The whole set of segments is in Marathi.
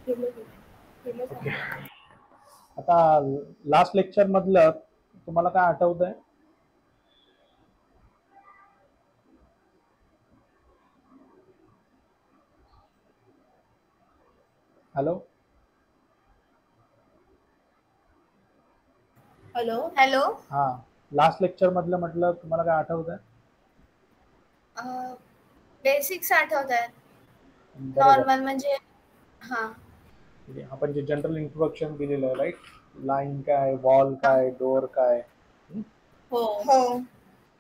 केलं केलं ओके. सांगितलं. आता लास्ट लेक्चर मधलं तुम्हाला काय आठवतंय? हॅलो. हॅलो. हॅलो. हा, लास्ट लेक्चर मधलं म्हटलं तुम्हाला काय आठवतंय? बेसिक्स आठवत आहेत. बरोबर. नॉर्मल म्हणजे हा. आपण जे जनरल इंट्रोडक्शन दिलेलं आहे, राईट? लाईन काय, वॉल काय, डोअर काय. हो. हो.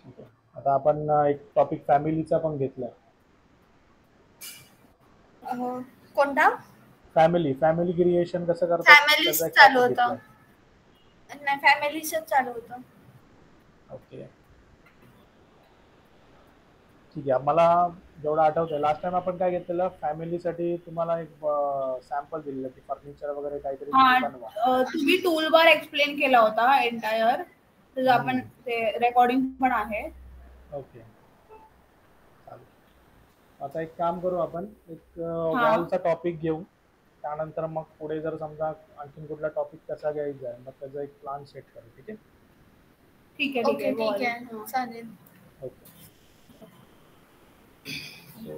Okay. आता आपण एक टॉपिक फॅमिलीचा पण घेतला. कोणता? फॅमिली क्रिएशन कसं करतात फॅमिलीच त्याचा एक चालू टॉपिक होतं. घेतलाय. नाही, फॅमिलीच चालू होतं. ओके, ठीक आहे. मला जेवढं आठवतंय लास्ट टाइम आपण काय घेतलेलं, फॅमिलीसाठी तुम्हाला एक सॅम्पल दिलेलं की फर्निचर वगैरे काहीतरी तुम्ही बनवा. तुम्ही टूल बार एक्सप्लेन केला होता एंटायर, तर आपण ते रेकॉर्डिंग पण आहे. ओके, चालेल. आता एक काम करू, आपण एक वॉलचा टॉपिक घेऊ. त्यानंतर मग पुढे जर समजा आणखीन कुठला टॉपिक कसा घ्यायचा आहे, मग त्याचा एक प्लॅन सेट करू. ठीक आहे? ठीक आहे, ओके, ठीक आहे, चालेल. ओके. सो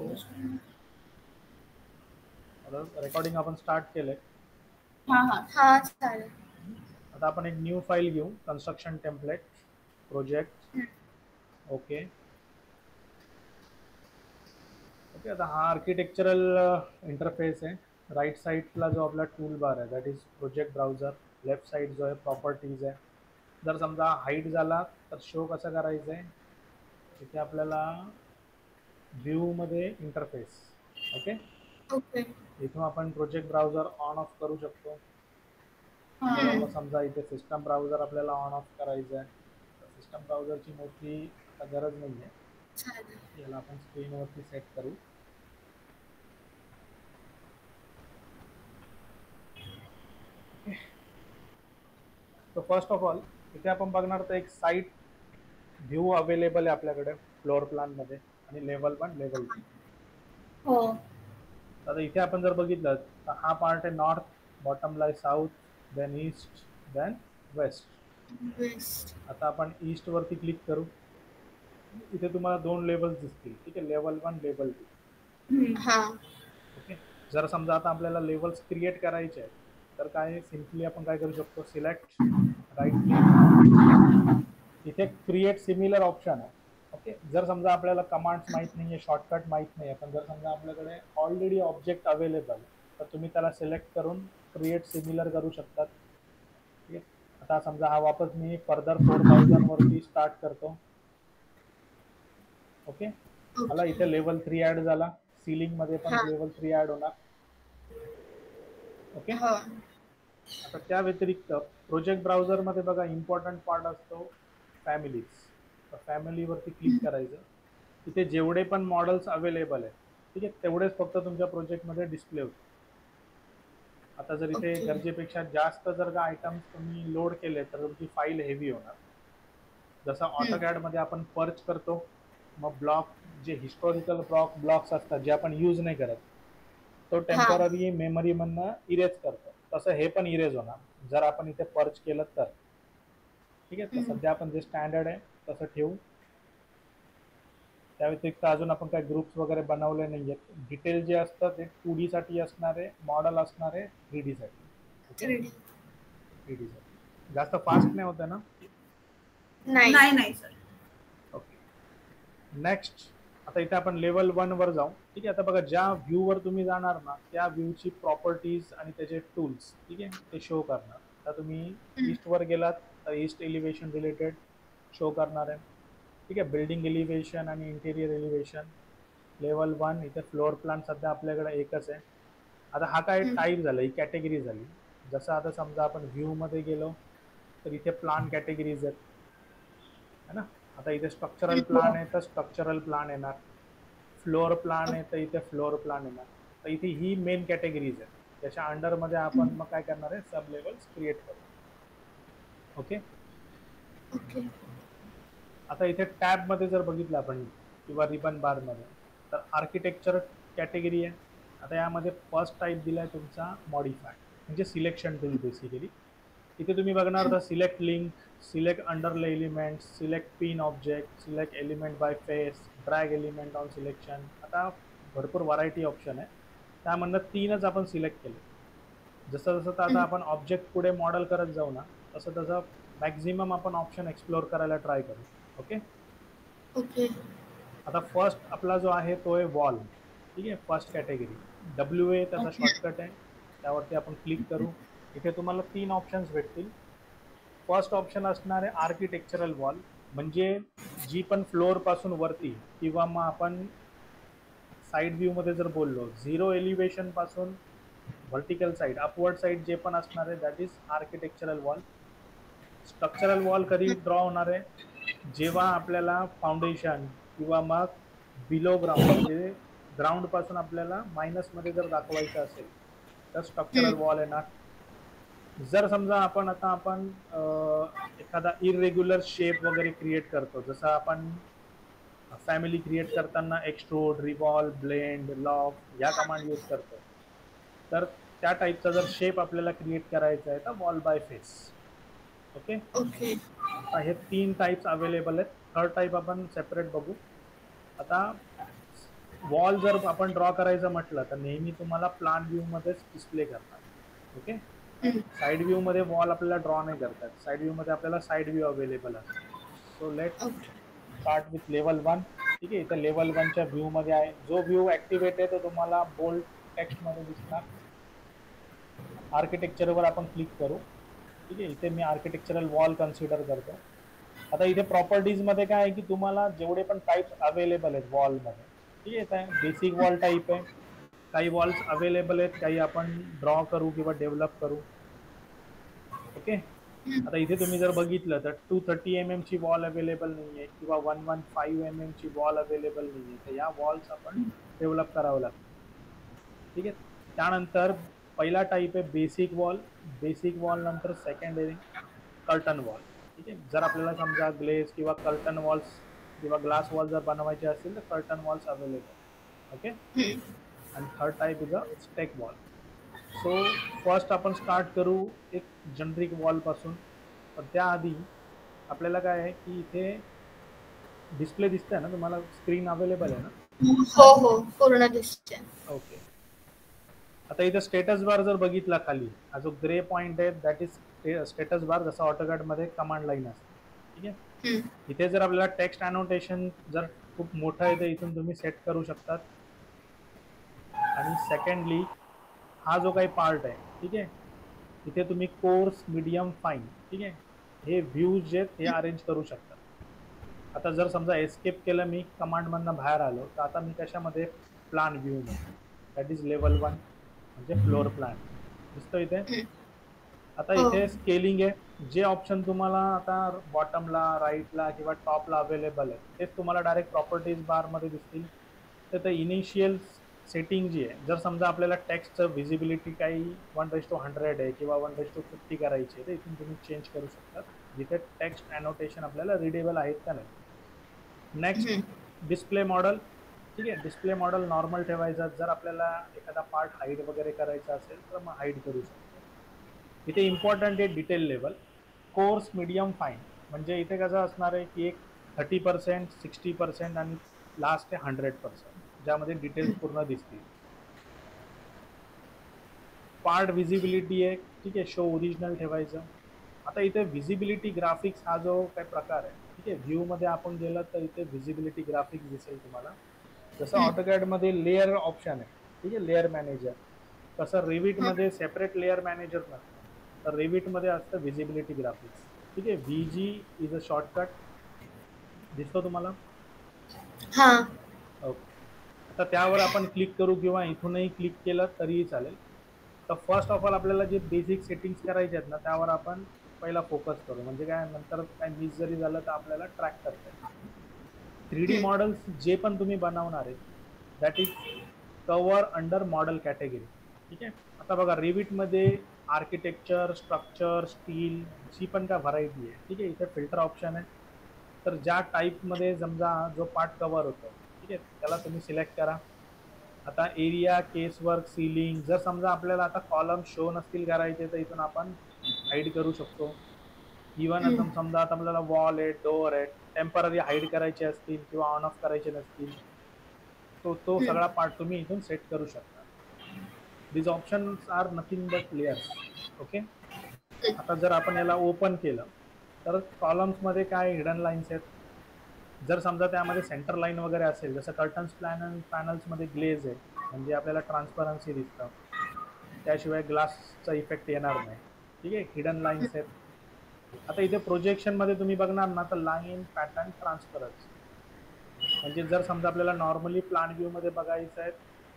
रेकॉर्डिंग आपण स्टार्ट केलंय. हा, चालेल. आता आपण एक न्यू फाईल घेऊ, construction template project. Okay okay. आता हा आर्किटेक्चरल इंटरफेस आहे. राईट साईडला जो आपला टूल बार आहे that is project browser. Left side जो आहे प्रॉपर्टीज आहे. जर समजा हाईट झाला तर शो कसं करायचं आहे, इथे आपल्याला व्ह्यू मध्ये इंटरफेस. Okay, okay. इथून आपण प्रोजेक्ट ब्राउझर ऑन ऑफ करू शकतो. मग समजा इथे सिस्टम ब्राउझर आपल्याला ऑन ऑफ करायचं आहे, सिस्टम ब्राउझरची मोठी गरज नाही आहे, चालेल. याला आपण स्क्रीनवरती सेट करू. तो फर्स्ट ऑफ ऑल इथे आपण बघणार तर एक साईट व्ह्यू अवेलेबल आहे आपल्याकडे फ्लोअर प्लॅन मध्ये, आणि लेवल 1 लेवल 2. हो. आता इथे आपण जर बघितलं तर हा पार्ट आहे नॉर्थ, बॉटमला आहे south, then east, then west. आता आपण ईस्ट वरती क्लिक करू. इथे तुम्हाला 2 लेवल्स दिसतील. ठीक आहे, लेवल 1 लेवल 2. हा. ओके. जर समजा आता आपल्याला लेवल्स क्रिएट करायचे आहेत तर काय, सिम्पली आपण काय करू शकतो, सिलेक्ट, राईट क्लिक, इथे क्रिएट सिमिलर ऑप्शन आहे. ओके. जर समजा आपल्याला कमांड्स माहित नाहीये, शॉर्टकट माहित नाही, पण जर समजा आपल्याकडे ऑलरेडी ऑब्जेक्ट अवेलेबल तर तुम्ही त्याला सिलेक्ट करून क्रिएट सिमिलर करू शकतात. ठीक आहे. आता समजा हा वापस मी फर्दर 4000 वरती स्टार्ट करतो. ओके, मला इथे लेवल 3 ऍड झाला. सीलिंग मध्ये पण लेवल 3 ऍड होणार. ओके. आता त्या व्यतिरिक्त प्रोजेक्ट ब्राउझर मध्ये बघा इम्पॉर्टंट पार्ट असतो फॅमिलीज. तर फॅमिलीवरती क्लिक करायचं. इथे जेवढे पण मॉडेल्स अवेलेबल आहेत, ठीक आहे, तेवढेच फक्त तुमच्या प्रोजेक्टमध्ये डिस्प्ले होते. आता जर इथे गरजेपेक्षा जास्त जर का आयटम्स तुम्ही लोड केले तर तुमची फाईल हेवी होणार. जसं ऑटोकॅड मध्ये आपण पर्च करतो, मग ब्लॉक जे हिस्टॉरिकल ब्लॉक्स असतात जे आपण यूज नाही करत, तो टेम्पररी मेमरी मधनं इरेज करतो, तसं हे पण इरेज होणार जर आपण इथे पर्च केलं तर. ठीक आहे, तर सध्या आपण जे स्टँडर्ड आहे तसं ठेवू. त्या व्यतिरिक्त अजून आपण काही ग्रुप्स वगैरे बनवले नाही आहेत. डिटेल जे असतं ते 2D साठी असणारे, मॉडेल असणारे 3D साठी. ओके, 3D साठी जास्त फास्ट नाही होतं ना? नाही सर. Okay, next. आता इथे आपण लेवल 1 वर जाऊ. ठीक आहे. आता बघा, ज्या व्ह्यू वर तुम्ही जाणार ना त्या व्ह्यूची प्रॉपर्टीज आणि त्याचे टूल्स, ठीक आहे, ते शो करणार. आता तुम्ही ईस्ट वर गेलात तर ईस्ट एलिव्हेशन रिलेटेड शो करणार आहे. ठीक आहे, बिल्डिंग एलिव्हेशन आणि इंटेरियर एलिव्हेशन. लेवल 1 इथे फ्लोअर प्लॅन सध्या आपल्याकडे एकच आहे. आता हा काय टाईप झाला, ही कॅटेगरी झाली. जसं आता समजा आपण व्ह्यू मध्ये गेलो तर इथे प्लान कॅटेगरीज आहेत, है ना. आता इथे स्ट्रक्चरल प्लान आहे तर स्ट्रक्चरल प्लान येणार, फ्लोअर प्लान आहे तर इथे फ्लोअर प्लान येणार. तर इथे ही मेन कॅटेगरीज आहेत, त्याच्या अंडरमध्ये आपण मग काय करणार आहे, सब लेवल्स क्रिएट करू. Okay okay. आता इथे टॅब मध्ये जर बघितलं आपण किंवा रिबन बार मध्ये, तर आर्किटेक्चर कॅटेगरी आहे. आता यामध्ये फर्स्ट टाईप दिलाय तुमचा मॉडिफाय, म्हणजे सिलेक्शन टूल बेसिकली. इथे तुम्ही बघणार होता select link, select अंडरले element, select pin object, select element by face, drag element on selection. आता भरपूर व्हरायटी ऑप्शन आहे, त्यामधनं 3च आपण सिलेक्ट केले. जसं जसं आता आपण ऑब्जेक्ट पुढे मॉडेल करत जाऊ ना, तसं तसं मॅक्झिमम आपण ऑप्शन एक्सप्लोर करायला ट्राय करू. ओके. ओके. आता फर्स्ट आपला जो आहे तो आहे वॉल. ठीक आहे, फर्स्ट कॅटेगरी WA त्याचा शॉर्टकट आहे, त्यावरती आपण क्लिक करू. इथे तुम्हाला 3 ऑप्शन्स भेटतील. फर्स्ट ऑप्शन असणार आहे आर्किटेक्चरल वॉल, म्हणजे जी पण फ्लोअर पासून वरती किंवा मग आपण साईड व्ह्यू मध्ये जर बोललो, 0 एलिव्हेशन पासून व्हर्टिकल साईड, अपवर्ड साईड जे पण असणार आहे that is architectural wall. Structural wall कधी ड्रॉ होणार आहे, जेव्हा आपल्याला फाउंडेशन किंवा मग बिलो ग्राउंड, म्हणजे ग्राउंड पासून आपल्याला मायनस मध्ये जर दाखवायचं असेल तर स्ट्रक्चरल वॉल येणार. जर समजा आपण एखादा इरेग्युलर शेप वगैरे क्रिएट करतो, जसं आपण फॅमिली क्रिएट करताना एक्सट्रूड, रिव्हॉल्व, ब्लेंड, लॉक या कमांड यूज करतो, तर त्या टाईपचा जर शेप आपल्याला क्रिएट करायचा आहे तर wall by face. Okay. Okay. आता हे 3 टाईप्स अवेलेबल आहेत. थर्ड टाईप आपण सेपरेट बघू. आता वॉल जर आपण ड्रॉ करायचं म्हटलं तर नेहमी तुम्हाला प्लान व्ह्यू मध्येच डिस्प्ले करतात. ओके. साईड व्ह्यू मध्ये वॉल आपल्याला ड्रॉ नाही करतात, साईड व्ह्यू मध्ये आपल्याला साईड व्ह्यू अवेलेबल असतो. So let start with level 1. ठीक आहे, इथं लेवल 1च्या व्ह्यू मध्ये आहे. जो व्ह्यू ऍक्टिव्हेट आहे तो तुम्हाला बोल्ड टेक्स्ट मध्ये दिसणार. आर्किटेक्चरवर आपण क्लिक करू. ठीक आहे, इथे मी आर्किटेक्चरल वॉल कन्सिडर करतो. आता इथे प्रॉपर्टीज मध्ये काय आहे की तुम्हाला जेवढे पण टाईप्स अवेलेबल आहेत वॉल मध्ये, ठीक आहे, बेसिक वॉल टाईप आहे, काही वॉल्स अवेलेबल आहेत, काही आपण ड्रॉ करू किंवा डेव्हलप करू. ओके. आता इथे तुम्ही जर बघितलं तर 230 mm ची वॉल अवेलेबल नाहीये किंवा 115 mm ची वॉल अवेलेबल नाहीये, तर या वॉल्स आपण डेव्हलप करावं लागतं. ठीक आहे. त्यानंतर पहिला टाईप आहे बेसिक वॉल. बेसिक वॉल नंतर सेकंडरी कर्टन वॉल. ठीक आहे, जर आपल्याला समजा ग्लेज किंवा कर्टन वॉल्स किंवा ग्लास वॉल जर बनवायचे असतील तर कर्टन वॉल्स अवेलेबल. ओके. आणि third type is a stack wall. So first आपण स्टार्ट करू एक जनरिक वॉल पासून. पण त्याआधी आपल्याला काय आहे की इथे डिस्प्ले दिसतंय ना तुम्हाला, स्क्रीन अवेलेबल आहे ना? हो हो, पूर्ण दिसते. ओके. आता इथे स्टेटस बार जर बघितला खाली, हा जो ग्रे पॉइंट आहे दॅट इज स्टेटस बार, जसं ऑटोकॅड मध्ये कमांड लाईन असते. ठीक आहे. इथे जर आपल्याला टेक्स्ट अनोटेशन जर खूप मोठं आहे तर इथून तुम्ही सेट करू शकतात. आणि सेकंडली हा जो काही पार्ट आहे, ठीक आहे, इथे तुम्ही कोर्स, मीडियम, फाईन, ठीक आहे, हे व्ह्यूज जे हे अरेंज करू शकतात. आता जर समजा एस्केप केलं मी, कमांड मधनं बाहेर आलो, तर आता मी कशामध्ये, प्लान व्ह्यू मध्ये, दॅट इज लेवल 1, म्हणजे फ्लोअर प्लॅन दिसतो इथे. आता इथे स्केलिंग आहे, जे ऑप्शन तुम्हाला आता बॉटमला, राईटला किंवा टॉपला अवेलेबल आहे तेच तुम्हाला डायरेक्ट प्रॉपर्टीज बार मध्ये दिसतील. तर ते इनिशियल सेटिंग जी आहे, जर समजा आपल्याला टेक्स्टचं व्हिजिबिलिटी काही 1:100 आहे किंवा 1:50 करायची आहे, तर इथून तुम्ही चेंज करू शकता जिथे टेक्स्ट अनोटेशन आपल्याला रिडेबल आहेत का नाही. Next display model. ठीक आहे, डिस्प्ले मॉडेल नॉर्मल ठेवायचा. जर आपल्याला एखादा पार्ट हाईड वगैरे करायचा असेल तर मग हाईड करू शकतो. इथे इम्पॉर्टंट आहे detail level, course, medium, fine. म्हणजे इथे कसं असणार आहे की एक 30%, 60% आणि लास्ट आहे 100%, ज्यामध्ये डिटेल्स पूर्ण दिसतील. पार्ट व्हिजिबिलिटी आहे, ठीक आहे, शो ओरिजिनल ठेवायचं. आता इथे व्हिजिबिलिटी ग्राफिक्स हा जो काही प्रकार आहे, ठीक आहे, व्ह्यू मध्ये आपण गेलं तर इथे व्हिजिबिलिटी ग्राफिक्स दिसेल तुम्हाला. जसं ऑटोकॅड मध्ये लेअर ऑप्शन आहे, ठीक आहे, लेअर मॅनेजर, तसं रेविट मध्ये सेपरेट लेअर मॅनेजर नसतं, तर रेविट मध्ये असतं व्हिजिबिलिटी ग्राफिक्स. ठीक आहे, VG इज अ शॉर्टकट, दिसतो तुम्हाला? हा. ओके. आता त्यावर आपण क्लिक करू किंवा इथूनही क्लिक केलं तरीही चालेल. तर फर्स्ट ऑफ ऑल आपल्याला जे बेसिक सेटिंग्स करायचे आहेत ना त्यावर आपण पहिला फोकस करू, म्हणजे काय नंतर काय मिस जरी झालं तर आपल्याला ट्रॅक करता येईल. 3D मॉडेल्स जे पण तुम्ही बनवणार आहे that is cover under model category. ठीक आहे. आता बघा रेविट मध्ये आर्किटेक्चर, स्ट्रक्चर, स्टील जी पण काय व्हरायटी आहे, ठीक आहे, इथे फिल्टर ऑप्शन आहे. तर ज्या टाईपमध्ये समजा जो पार्ट कव्हर होतो, ठीक आहे, त्याला तुम्ही सिलेक्ट करा आता एरिया, केस वर्क, सीलिंग, जर समजा आपल्याला आता कॉलम शो नसतील करायचे तर इथून आपण हाईड करू शकतो. इवन आता समजा आता आपल्याला वॉल आहे, डोअर आहे, टेम्पररी हाईड करायचे असतील किंवा ऑन ऑफ करायचे नसतील, तो सगळा पार्ट तुम्ही इथून सेट करू शकता. This options are nothing but layers. Okay. आता जर आपण याला ओपन केलं तर कॉलम्स मध्ये काय हिडन लाईन्स आहेत. जर समजा त्यामध्ये सेंटर लाईन वगैरे असेल, जसं कर्टन्स पॅनल्स मध्ये ग्लेज आहे म्हणजे आपल्याला ट्रान्सपरन्सी दिसतं, त्याशिवाय ग्लासचा इफेक्ट येणार नाही. ठीक आहे. हिडन लाईन्स आहेत. आता इथे प्रोजेक्शन मध्ये तुम्ही बघणार ना तर लाईन, पॅटर्न, ट्रान्सपरन्सी, म्हणजे जर समजा आपल्याला नॉर्मली प्लान व्ह्यू मध्ये बघायचं आहे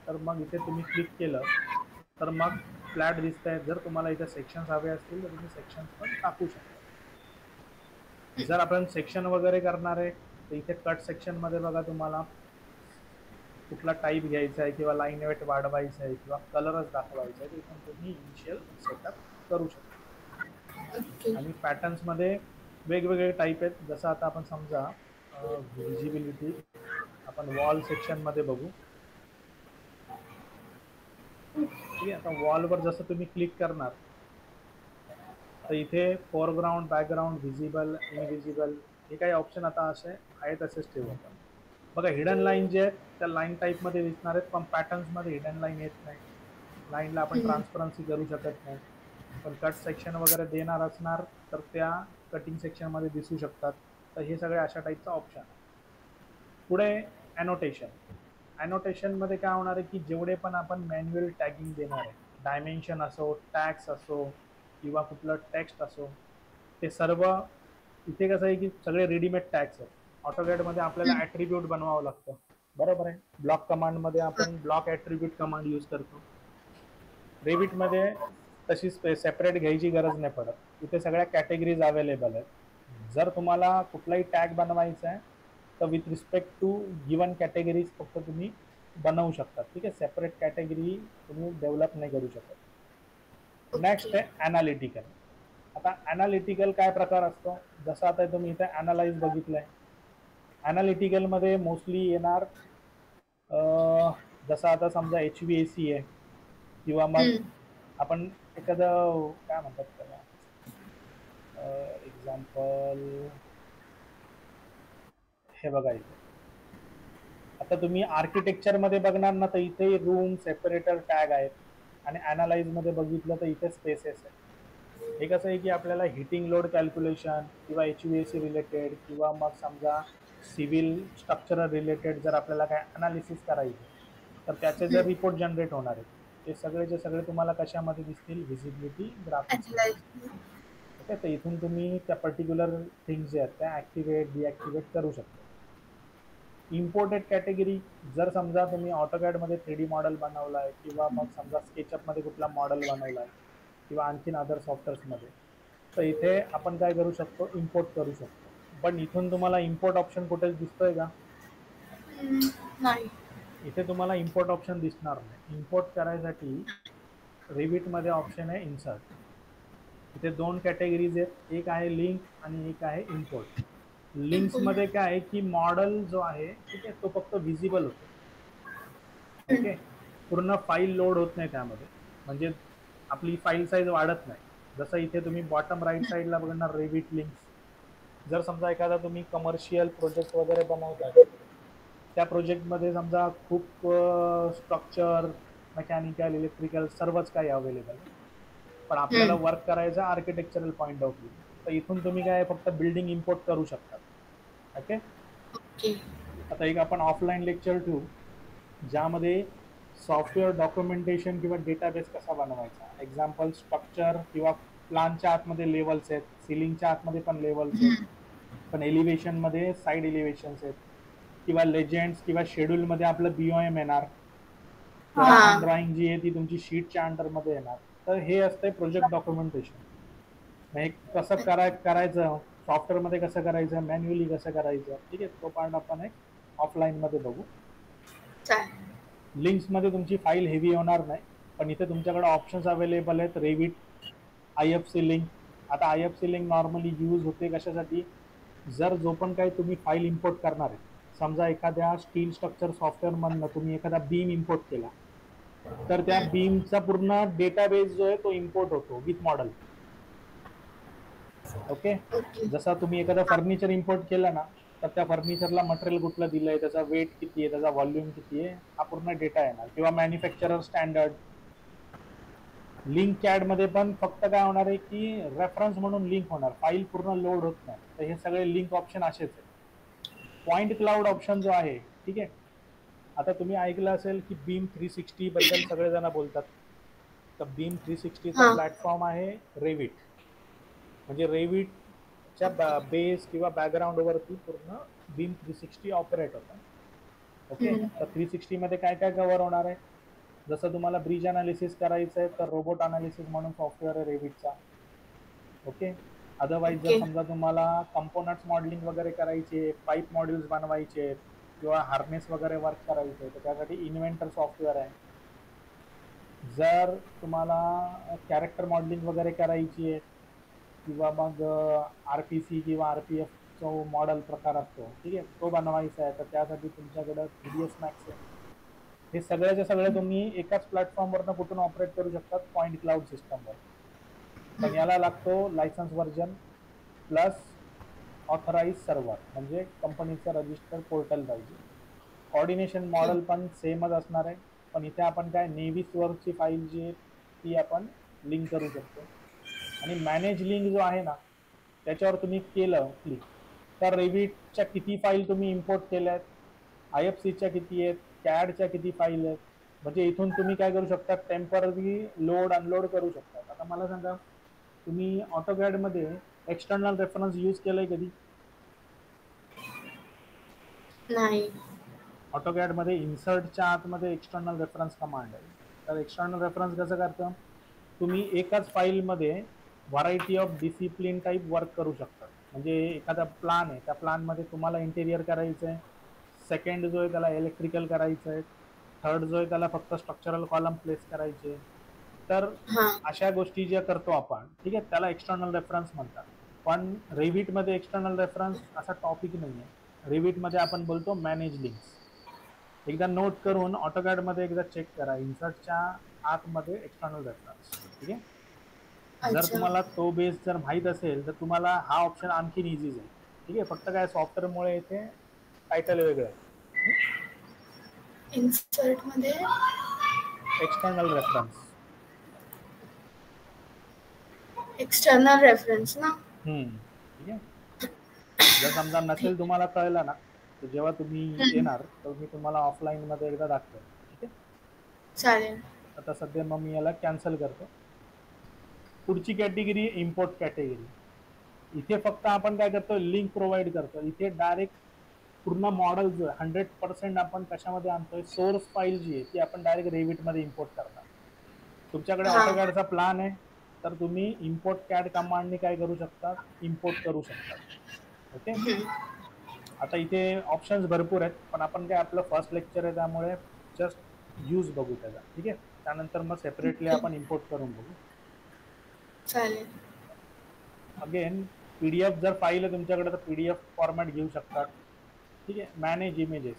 तर मग इथे तुम्ही क्लिक केलं तर मग फ्लॅट दिसत आहेत. जर तुम्हाला इथे सेक्शन्स हवे असतील तर तुम्ही सेक्शन्स पण टाकू शकता. जर आपण सेक्शन वगैरे करणार आहे तर इथे कट सेक्शन मध्ये बघा तुम्हाला कुठला टाईप घ्यायचा आहे किंवा लाईन वेट वाढवायचा आहे किंवा कलरच दाखवायचा आहे, इथून तुम्ही इनिशियल सेटअप करू शकता. आणि पॅटर्न्स मध्ये वेगवेगळे टाईप आहेत. जसं आता आपण समजा व्हिजिबिलिटी आपण वॉल सेक्शन मध्ये बघू. ठीक आहे. आता वॉलवर जसं तुम्ही क्लिक करणार तर इथे फोरग्राऊंड, बॅकग्राऊंड, व्हिजिबल, इनव्हिजिबल हे काही ऑप्शन आता असे आहेत असेच ठेवू आपण. बघा हिडन लाईन जे आहेत त्या लाईन टाईप मध्ये दिसणार आहेत, पण पॅटर्न्स मध्ये हिडन लाईन येत नाही. लाईनला आपण ट्रान्सपरन्सी करू शकत नाही. पण कट सेक्शन वगैरे देणार असणार तर त्या कटिंग सेक्शन मध्ये दिसू शकतात. तर हे सगळे अशा टाईपचा ऑप्शन आहे. पुढे अॅनोटेशन. अॅनोटेशन मध्ये काय होणार आहे की जेवढे पण आपण मॅन्युअल टॅगिंग देणार आहे, डायमेन्शन असो, टॅग्स असो किंवा कुठलं टेक्स्ट असो, ते सर्व इथे कसं आहे की सगळे रेडीमेड टॅग्स आहेत. ऑटोकॅड मध्ये आपल्याला ॲट्रिब्यूट बनवावं लागतं, बरोबर आहे. ब्लॉक कमांड मध्ये आपण ब्लॉक ॲट्रिब्यूट कमांड यूज करतो. रेविट मध्ये तशी सेपरेट घ्यायची गरज नाही पडत. इथे सगळ्या कॅटेगरीज अवेलेबल आहेत. जर तुम्हाला कुठलाही टॅग बनवायचा आहे तर with respect to given categories फक्त तुम्ही बनवू शकता. ठीक आहे. सेपरेट कॅटेगरी तुम्ही डेव्हलप नाही करू शकत. नेक्स्ट आहे ॲनालिटिकल. आता ॲनालिटिकल काय प्रकार असतो, जसं आता तुम्ही इथे ॲनालाइज बघितलंय. ॲनालिटिकल मध्ये मोस्टली येणार जसं आता समजा HVAC आहे किंवा मग आपण एखादं काय म्हणतात त्याला एक्झाम्पल हे बघा इथे. आता तुम्ही आर्किटेक्चर मध्ये बघणार ना तर इथे रूम सेपरेटर टॅग आहेत आणि ॲनालाइज मध्ये बघितलं तर इथे स्पेसेस आहेत. हे कसं आहे की आपल्याला हिटिंग लोड कॅल्क्युलेशन किंवा HVAC रिलेटेड किंवा मग समजा सिव्हिल स्ट्रक्चरल रिलेटेड जर आपल्याला काय अनालिसिस करायचं तर त्याचे जर रिपोर्ट जनरेट होणार आहेत ते सगळेचे सगळे तुम्हाला कशामध्ये दिसतील, व्हिजिबिलिटी ग्राफिक्स. ओके. तर इथून तुम्ही त्या पर्टिक्युलर थिंग्स जे आहेत त्या ॲक्टिवेट डिॲक्टिवेट करू शकता. इम्पोर्टेड कॅटेगरी, जर समजा तुम्ही ऑटोकॅडमध्ये 3D मॉडेल बनवला आहे किंवा मग समजा स्केचअपमध्ये कुठला मॉडेल बनवला आहे किंवा आणखीन अदर सॉफ्टवेअर्समध्ये, तर इथे आपण काय करू शकतो, इम्पोर्ट करू शकतो. पण इथून तुम्हाला इम्पोर्ट ऑप्शन कुठेच दिसतोय का? नाही. इथे तुम्हाला इम्पोर्ट ऑप्शन दिसणार नाही. इम्पोर्ट करायसाठी रिविटमध्ये ऑप्शन आहे इन्सर्ट. इथे दोन कॅटेगरीज आहेत, एक आहे लिंक आणि एक आहे इम्पोर्ट. लिंक्स मध्ये काय आहे की मॉडेल जो आहे ठीक आहे तो फक्त व्हिजिबल होतो. ओके. पूर्ण फाईल लोड होत नाही त्यामध्ये, म्हणजे आपली फाईल साईज वाढत नाही. जसं इथे तुम्ही बॉटम राईट साईडला बघणार रेविट लिंक्स. जर समजा एखादा तुम्ही कमर्शियल प्रोजेक्ट वगैरे बनवता, त्या प्रोजेक्टमध्ये समजा खूप स्ट्रक्चर, मेकॅनिकल, इलेक्ट्रिकल सर्वच काही अवेलेबल आहे, पण आपल्याला वर्क करायचं आर्किटेक्चरल पॉईंट ऑफ व्ह्यू, तर इथून तुम्ही काय फक्त बिल्डिंग इम्पोर्ट करू शकता. ओके. आता एक आपण ऑफलाईन लेक्चर ठेवू ज्यामध्ये सॉफ्टवेअर डॉक्युमेंटेशन किंवा डेटाबेस कसा बनवायचा. एक्झाम्पल स्ट्रक्चर किंवा प्लानच्या आतमध्ये लेवल्स आहेत, सिलिंगच्या आतमध्ये पण लेवल्स आहेत, पण एलिव्हेशनमध्ये साईड एलिव्हेशन्स आहेत, किंवा लेजेंड्स किंवा शेड्यूलमध्ये आपलं BOM येणार, ड्रॉइंग जी आहे ती तुमची शीटच्या अंडरमध्ये येणार. तर हे असतंय प्रोजेक्ट डॉक्युमेंटेशन. हे कसं करायचं, सॉफ्टवेअरमध्ये कसं करायचं, मॅन्युअली कसं करायचं. ठीक आहे. तो पार्ट आपण एक ऑफलाईनमध्ये बघू. लिंक्समध्ये तुमची फाईल हेवी होणार नाही, पण इथे तुमच्याकडे ऑप्शन्स अवेलेबल आहेत. Revit, IFC link. आता IFC लिंक नॉर्मली यूज होते कशासाठी, जर जो पण काही तुम्ही फाईल इम्पोर्ट करणार आहे, समजा एखाद्या स्टील स्ट्रक्चर सॉफ्टवेअर मधनं तुम्ही एखादा बीम इम्पोर्ट केला, तर त्या बीमचा पूर्ण डेटाबेस जो आहे तो इम्पोर्ट होतो विथ मॉडेल. ओके. ओके. जसा तुम्ही एखादा फर्निचर इम्पोर्ट केला ना, तर त्या फर्निचरला मटेरियल कुठलं दिलंय, त्याचा वेट किती आहे, त्याचा व्हॉल्यूम किती आहे, हा पूर्ण डेटा येणार. किंवा मॅन्युफॅक्चरर स्टँडर्ड. लिंक कॅड मध्ये पण फक्त काय होणार आहे की रेफरन्स म्हणून लिंक होणार, फाईल पूर्ण लोड होत नाही. तर हे सगळे लिंक ऑप्शन असेच आहे. पॉइंट क्लाउड ऑप्शन जो आहे, ठीक आहे, आता तुम्ही ऐकलं असेल की बीम 360 बद्दल सगळेजण बोलतात. तर बीम 360चा हा. प्लॅटफॉर्म आहे रेविट. म्हणजे रेविटच्या बेस किंवा बॅकग्राऊंड वरती पूर्ण बीम 360 ऑपरेट होतं. ओके. तर 360 मध्ये काय काय कव्हर होणार आहे, जसं तुम्हाला ब्रिज अनालिसिस करायचं आहे तर रोबोट अनालिसिस म्हणून सॉफ्टवेअर आहे रेविटचा. ओके. अदरवाईज जर समजा तुम्हाला कंपोनंट्स मॉडेलिंग वगैरे करायचे, पाईप मॉड्यूल्स बनवायचे किंवा हार्नेस वगैरे वर्क करायचे, तर त्यासाठी इन्व्हेंटर सॉफ्टवेअर आहे. जर तुम्हाला कॅरेक्टर मॉडेलिंग वगैरे करायची आहे किंवा मग RPC किंवा RPF जो मॉडेल प्रकार असतो, ठीक आहे, तो बनवायचा आहे, तर त्यासाठी तुमच्याकडे 3ds Max आहे. हे सगळ्याचे सगळे तुम्ही एकाच प्लॅटफॉर्मवरनं कुठून ऑपरेट करू शकतात, पॉइंट क्लाउड सिस्टमवर. पण याला लागतो license version plus authorize server, म्हणजे कंपनीचं रजिस्टर्ड पोर्टल पाहिजे. कोऑर्डिनेशन मॉडेल पण सेमच असणार आहे, पण इथे आपण काय नेव्हिसवरची फाईल जी आहे ती आपण लिंक करू शकतो. आणि मॅनेज लिंक जो आहे ना, त्याच्यावर तुम्ही केलं क्लिक, तर रेविटच्या किती फाईल तुम्ही इम्पोर्ट केल्या आहेत, IFCच्या किती आहेत, कॅडच्या किती फाईल आहेत, म्हणजे इथून तुम्ही काय करू शकता, टेम्पररी लोड अनलोड करू शकता. आता मला सांगा, तुम्ही ऑटोकॅड मध्ये एक्सटर्नल रेफरन्स यूज केलंय कधी? नाही. ऑटोकॅड मध्ये इन्सर्टच्या आतमध्ये एक्सटर्नल रेफरन्स कमांड आहे. तर एक्सटर्नल रेफरन्स कसं करतं, तुम्ही एकाच फाईलमध्ये variety of discipline type work करू शकता. म्हणजे एखादा प्लान आहे, त्या प्लानमध्ये तुम्हाला इंटेरियर करायचं आहे, सेकंड जो आहे त्याला इलेक्ट्रिकल करायचं आहे, थर्ड जो आहे त्याला फक्त स्ट्रक्चरल कॉलम प्लेस करायचे. तर हा. अशा गोष्टी ज्या करतो आपण, ठीक आहे, त्याला एक्सटर्नल रेफरन्स म्हणतात. पण रेविटमध्ये एक्सटर्नल रेफरन्स असा टॉपिक नाही आहे. रेविटमध्ये आपण बोलतो मॅनेज लिंक्स. एकदा नोट करून ऑटोकॅड मध्ये एकदा चेक करा, इन्सर्टच्या आतमध्ये एक्सटर्नल रेफरन्स. ठीक आहे. जर अच्छा. तुम्हाला तो बेस जर माहीत असेल तर तुम्हाला हा ऑप्शन आणखीन इझी जाईल. ठीक आहे. फक्त काय सॉफ्टवेअरमुळे इथे टायटल वेगळं आहे. इन्सर्ट मध्ये एक्सटर्नल रेफरन्स. एक्सटर्नल रेफरन्स ना. ठीक आहे. जर समजा नसेल तुम्हाला कळलं ना, तर जेव्हा तुम्ही येणार तर मी तुम्हाला ऑफलाईन मध्ये एकदा दाखवेन. ठीक आहे. चालेल. आता सध्या मग मी याला कॅन्सल करतो. पुढची कॅटेगरी इम्पोर्ट कॅटेगरी. इथे फक्त आपण काय करतो, लिंक प्रोव्हाइड करतो. इथे डायरेक्ट पूर्ण मॉडेल जो आहे 100% आपण कशामध्ये आणतोय, सोर्स फाईल जी आहे ती आपण डायरेक्ट रेविट मध्ये इम्पोर्ट करणार. तुमच्याकडे ऑटोकॅडचा प्लान आहे तर तुम्ही इम्पोर्ट कॅड कमांडने काय करू शकता, इम्पोर्ट करू शकता. ओके. आता इथे ऑप्शन्स भरपूर आहेत, पण आपण काय आपलं फर्स्ट लेक्चर आहे त्यामुळे जस्ट यूज बघू त्याचा. ठीक आहे. त्यानंतर मग सेपरेटली आपण इम्पोर्ट करून बघू. चालेल. अगेन PDF जर फाईल आहे तुमच्याकडे तर PDF फॉर्मॅट घेऊ शकतात. ठीक आहे. मॅनेज इमेजेस,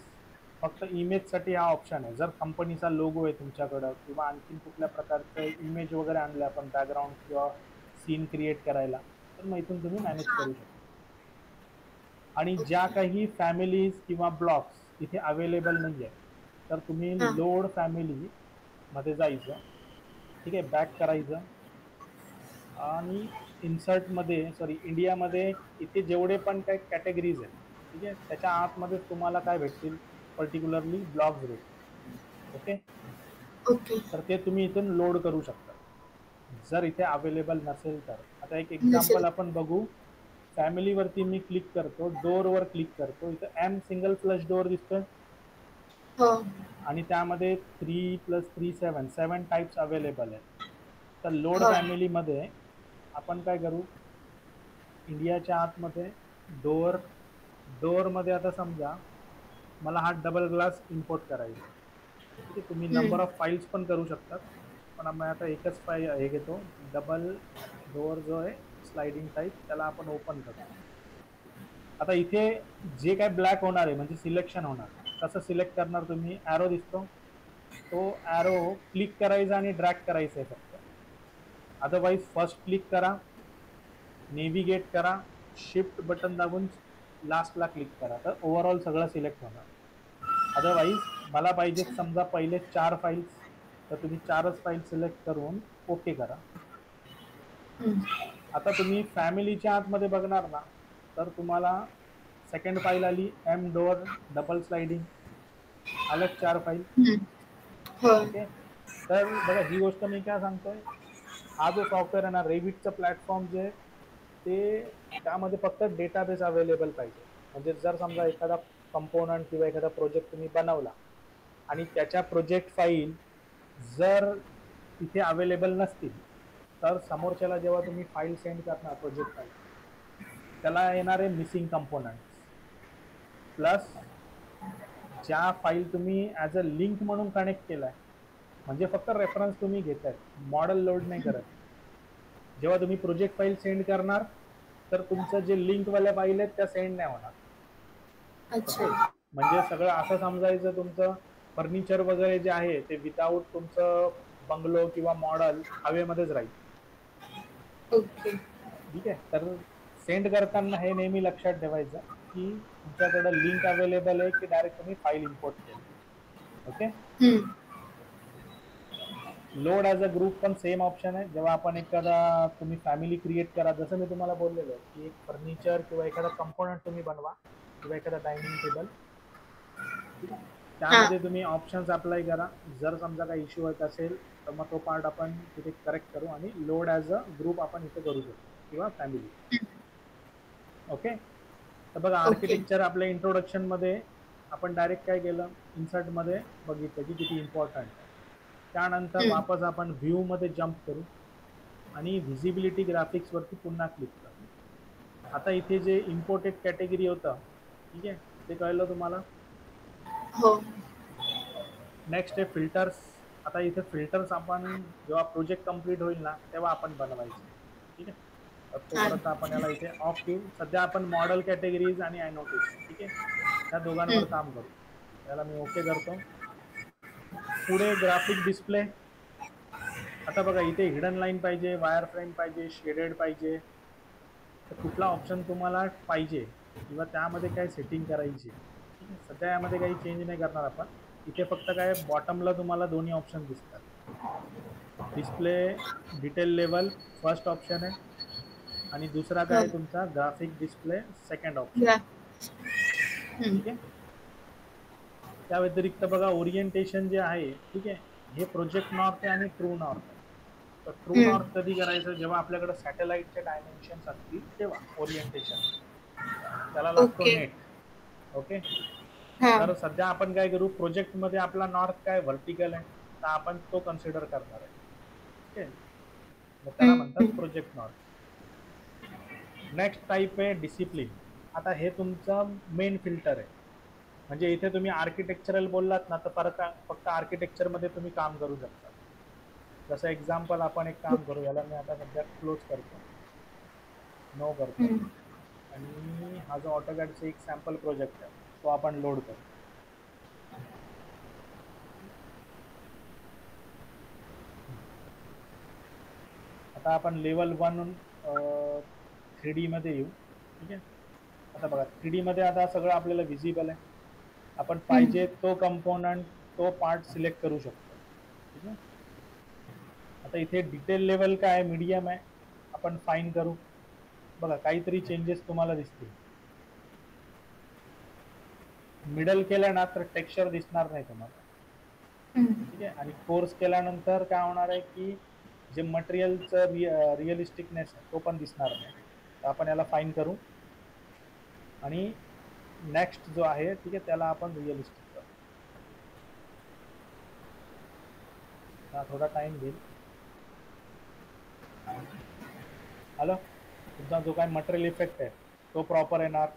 फक्त इमेजसाठी हा ऑप्शन आहे. जर कंपनीचा लोगो आहे तुमच्याकडं किंवा आणखीन कुठल्या प्रकारचं इमेज वगैरे आणलं आपण बॅकग्राऊंड किंवा सीन क्रिएट करायला, तर मग इथून तुम्ही मॅनेज करू शकता. आणि ज्या काही फॅमिलीज किंवा ब्लॉक्स इथे अवेलेबल नाही आहे तर तुम्ही लोड फॅमिली मध्ये जायचं. ठीक आहे. बॅक करायचं आणि इन्सर्ट मध्ये, सॉरी, इंडियामध्ये इथे जेवढे पण काही कॅटेगरीज आहेत, ठीक आहे, त्याच्या आतमध्ये तुम्हाला काय भेटतील, पर्टिक्युलरली ब्लॉग्स भेटतील. ओके. ओके. तर ते तुम्ही इथून लोड करू शकता जर इथे अवेलेबल नसेल तर. आता एक एक्झाम्पल आपण बघू. फॅमिलीवरती मी क्लिक करतो, डोअरवर क्लिक करतो. इथं M सिंगल फ्लश डोअर दिसतोय हो. आणि त्यामध्ये 3+3 7 टाइप्स अवेलेबल आहेत. तर लोड हो. फॅमिलीमध्ये आपण काय करू, इंडियाच्या आतमध्ये डोअर मध्ये आता समजा मला हा डबल ग्लास इम्पोर्ट करायचा. ठीक आहे. तुम्ही नंबर ऑफ फाईल्स पण करू शकतात, पण आम्ही आता एकच फाईल हे घेतो. डबल डोअर जो आहे स्लाइडिंग टाईप, त्याला आपण ओपन करतो. आता इथे जे काय ब्लॅक होणार आहे म्हणजे सिलेक्शन होणार, कसं सिलेक्ट करणार तुम्ही? ॲरो दिसतो, तो ॲरो क्लिक करायचा आणि ड्रॅग करायचा आहे फक्त. अदरवाईज फर्स्ट क्लिक करा, नेव्हिगेट करा, शिफ्ट बटन दाबून लास्टला क्लिक करा, तर ओव्हरऑल सगळं सिलेक्ट होणार. अदरवाईज मला पाहिजेत समजा पहिले 4 फाईल्स, तर तुम्ही 4च फाईल सिलेक्ट करून ओके करा. आता तुम्ही फॅमिलीच्या आतमध्ये बघणार ना, तर तुम्हाला सेकंड फाईल आली एम डोअर डबल स्लाइडिंग, अलग 4 फाईल. हो. ओके, तर बघा ही गोष्ट मी काय सांगतोय, हा जो सॉफ्टवेअर आहे ना, रेविटचं प्लॅटफॉर्म जे आहे ते, त्यामध्ये फक्त डेटाबेस अवेलेबल पाहिजे. म्हणजे जर समजा एखादा कंपोनंट किंवा एखादा प्रोजेक्ट तुम्ही बनवला आणि त्याच्या प्रोजेक्ट फाईल जर इथे अवेलेबल नसतील, तर समोरच्याला जेव्हा तुम्ही फाईल सेंड करणार प्रोजेक्ट फाईल, त्याला येणार आहे मिसिंग कंपोनंट्स, प्लस ज्या फाईल तुम्ही ॲज अ लिंक म्हणून कनेक्ट केलाय, म्हणजे फक्त रेफरन्स तुम्ही घेताय, मॉडेल लोड नाही करत. जेव्हा तुम्ही प्रोजेक्ट फाईल सेंड करणार, तर तुमचं जे लिंकवाल्या फाईल आहेत त्या सेंड नाही होणार. अच्छा. म्हणजे सगळं असं समजायचं, तुमचं फर्निचर वगैरे जे आहे ते विदाऊट तुमचं बंगलो किंवा मॉडेल हवेमध्येच राहील. ओके. ठीक आहे, तर सेंड करताना हे नेहमी लक्षात ठेवायचं की तुमच्याकडे लिंक अवेलेबल आहे की डायरेक्ट तुम्ही फाईल इम्पोर्ट केली. Okay, load as a group पण सेम ऑप्शन आहे. जेव्हा आपण एखादा तुम्ही फॅमिली क्रिएट करा, जसं मी तुम्हाला बोललेलो की एक फर्निचर किंवा एखादा कंपोनंट तुम्ही बनवा किंवा एखादा डायनिंग टेबल, त्यामध्ये तुम्ही ऑप्शन्स अप्लाय करा. जर समजा काही इश्यू होत असेल तर मग तो पार्ट आपण तिथे करेक्ट करू आणि लोड ॲज अ ग्रुप आपण इथे करू शकतो किंवा फॅमिली. ओके, तर बघा आर्किटेक्चर आपल्या इंट्रोडक्शन मध्ये आपण डायरेक्ट काय केलं, इन्सर्ट मध्ये बघितलं की किती इम्पॉर्टंट आहे. त्यानंतर वापस आपण व्ह्यू मध्ये जम्प करू आणि व्हिजिबिलिटी ग्राफिक्स वरती पुन्हा क्लिक करू. आता इथे जे इम्पोर्टेड कॅटेगरी होतं, ठीक आहे, ते कळलं तुम्हाला? हो. नेक्स्ट आहे फिल्टर्स. आता इथे फिल्टर्स आपण जेव्हा प्रोजेक्ट कंप्लीट होईल ना तेव्हा आपण बनवायचे. ठीक आहे, तर तोपर्यंत आपण याला इथे ऑफ ठेवू. सध्या आपण मॉडेल कॅटेगरीज आणि अॅनोटेशन, ठीक आहे, त्या दोघांवर काम करू. याला मी ओके करतो. पुढे ग्राफिक डिस्प्ले. आता बघा इथे हिडन लाईन पाहिजे, वायर फ्रेम पाहिजे, शेडेड पाहिजे, तर कुठला ऑप्शन तुम्हाला पाहिजे किंवा त्यामध्ये काय सेटिंग करायची. ठीक आहे, सध्या यामध्ये काही चेंज नाही करणार आपण. इथे फक्त काय बॉटमला तुम्हाला दोन्ही ऑप्शन दिसतात. Display detail level first option आहे आणि दुसरा काय तुमचा ग्राफिक डिस्प्ले सेकंड ऑप्शन. ठीक आहे, त्या व्यतिरिक्त बघा ओरिएंटेशन जे आहे, ठीक आहे, हे प्रोजेक्ट नॉर्थ आहे आणि ट्रू नॉर्थ आहे. तर ट्रू नॉर्थ कधी करायचं, जेव्हा आपल्याकडे सॅटेलाइटचे डायमेन्शन्स असतील तेव्हा ओरिएंटेशन, त्याला लागतो नेट. ओके, तर सध्या आपण काय करू, प्रोजेक्ट मध्ये आपला नॉर्थ काय व्हर्टिकल आहे, तर आपण तो कन्सिडर करणार आहे. ओके, त्याला म्हणतात प्रोजेक्ट नॉर्थ. नेक्स्ट टाईप आहे डिसिप्लिन. आता हे तुमचं मेन फिल्टर आहे. म्हणजे इथे तुम्ही आर्किटेक्चरल बोललात ना, तर फक्त आर्किटेक्चर मध्ये तुम्ही काम करू शकता. जसं एक्झाम्पल आपण एक काम करू, याला मी आता सध्या क्लोज करतो, नो करतो, आणि हा जो ऑटोकॅडचा एक सॅम्पल प्रोजेक्ट आहे तो आपण लोड करू. आता आपण लेवल 1 3D मध्ये येऊ. ठीक आहे, आता बघा 3D मध्ये आता सगळं आपल्याला विजिबल आहे. आपण पाहिजे तो कंपोनंट, तो पार्ट सिलेक्ट करू शकतो. ठीक आहे, आता इथे डिटेल लेवल काय आहे, मीडियम आहे, आपण फाईन करू. बघा काहीतरी चेंजेस तुम्हाला दिसतील. मिडल केलं ना तर टेक्स्चर दिसणार नाही तुम्हाला. ठीक आहे, आणि कोर्स केल्यानंतर काय होणार आहे की जे मटेरियलचं रिअलिस्टिकनेस आहे तो पण दिसणार नाही. तर आपण याला फाईन करू आणि नेक्स्ट जो आहे, ठीक आहे, त्याला आपण रिअलिस्टिक करू. थोडा टाइम घेईल. हॅलो, तुमचा जो काय मटेरियल इफेक्ट आहे तो प्रॉपर येणार.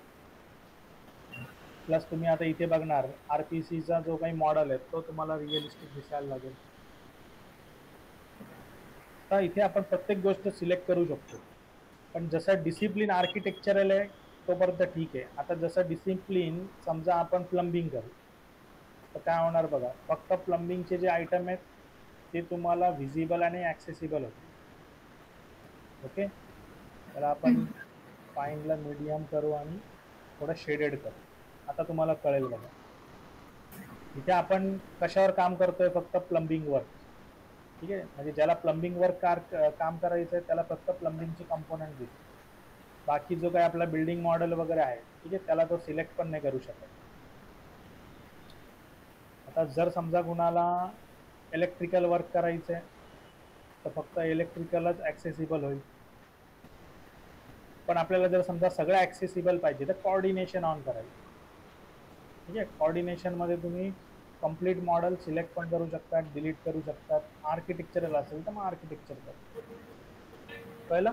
प्लस तुम्ही आता इथे बघणार आरपीसीचा जो काही मॉडेल आहे तो तुम्हाला रिअलिस्टिक दिसायला लागेल. तर इथे आपण प्रत्येक गोष्ट सिलेक्ट करू शकतो. पण जसं डिसिप्लिन आर्किटेक्चरल आहे तोपर्यंत ठीक आहे. आता जसं डिसिप्लिन समजा आपण प्लंबिंग करू, तर काय होणार बघा, फक्त प्लंबिंगचे जे आयटम आहेत ते तुम्हाला व्हिजिबल आणि ॲक्सेसिबल होते. ओके, त्याला आपण फाईनला मीडियम करू आणि थोडं शेडेड करू. आता तुम्हाला कळेल बघा, इथे आपण कशावर काम करतोय, फक्त प्लंबिंग वर्क. ठीक आहे, म्हणजे ज्याला प्लंबिंग वर्क काम करायचं आहे त्याला फक्त प्लंबिंगचे कंपोनंट दिसते. बाकी जो काही आपला बिल्डिंग मॉडेल वगैरे आहे, ठीक आहे, त्याला तो सिलेक्ट पण नाही करू शकत. आता जर समजा कुणाला इलेक्ट्रिकल वर्क करायचं आहे तर फक्त इलेक्ट्रिकलच ॲक्सेसिबल होईल. पण आपल्याला जर समजा सगळं ॲक्सेसिबल पाहिजे तर कोऑर्डिनेशन ऑन करायचं. ठीक आहे, कोऑर्डिनेशनमध्ये तुम्ही कंप्लीट मॉडेल सिलेक्ट पण करू शकतात, डिलीट करू शकतात. आर्किटेक्चरल असेल तर मग आर्किटेक्चर करू. कळलं?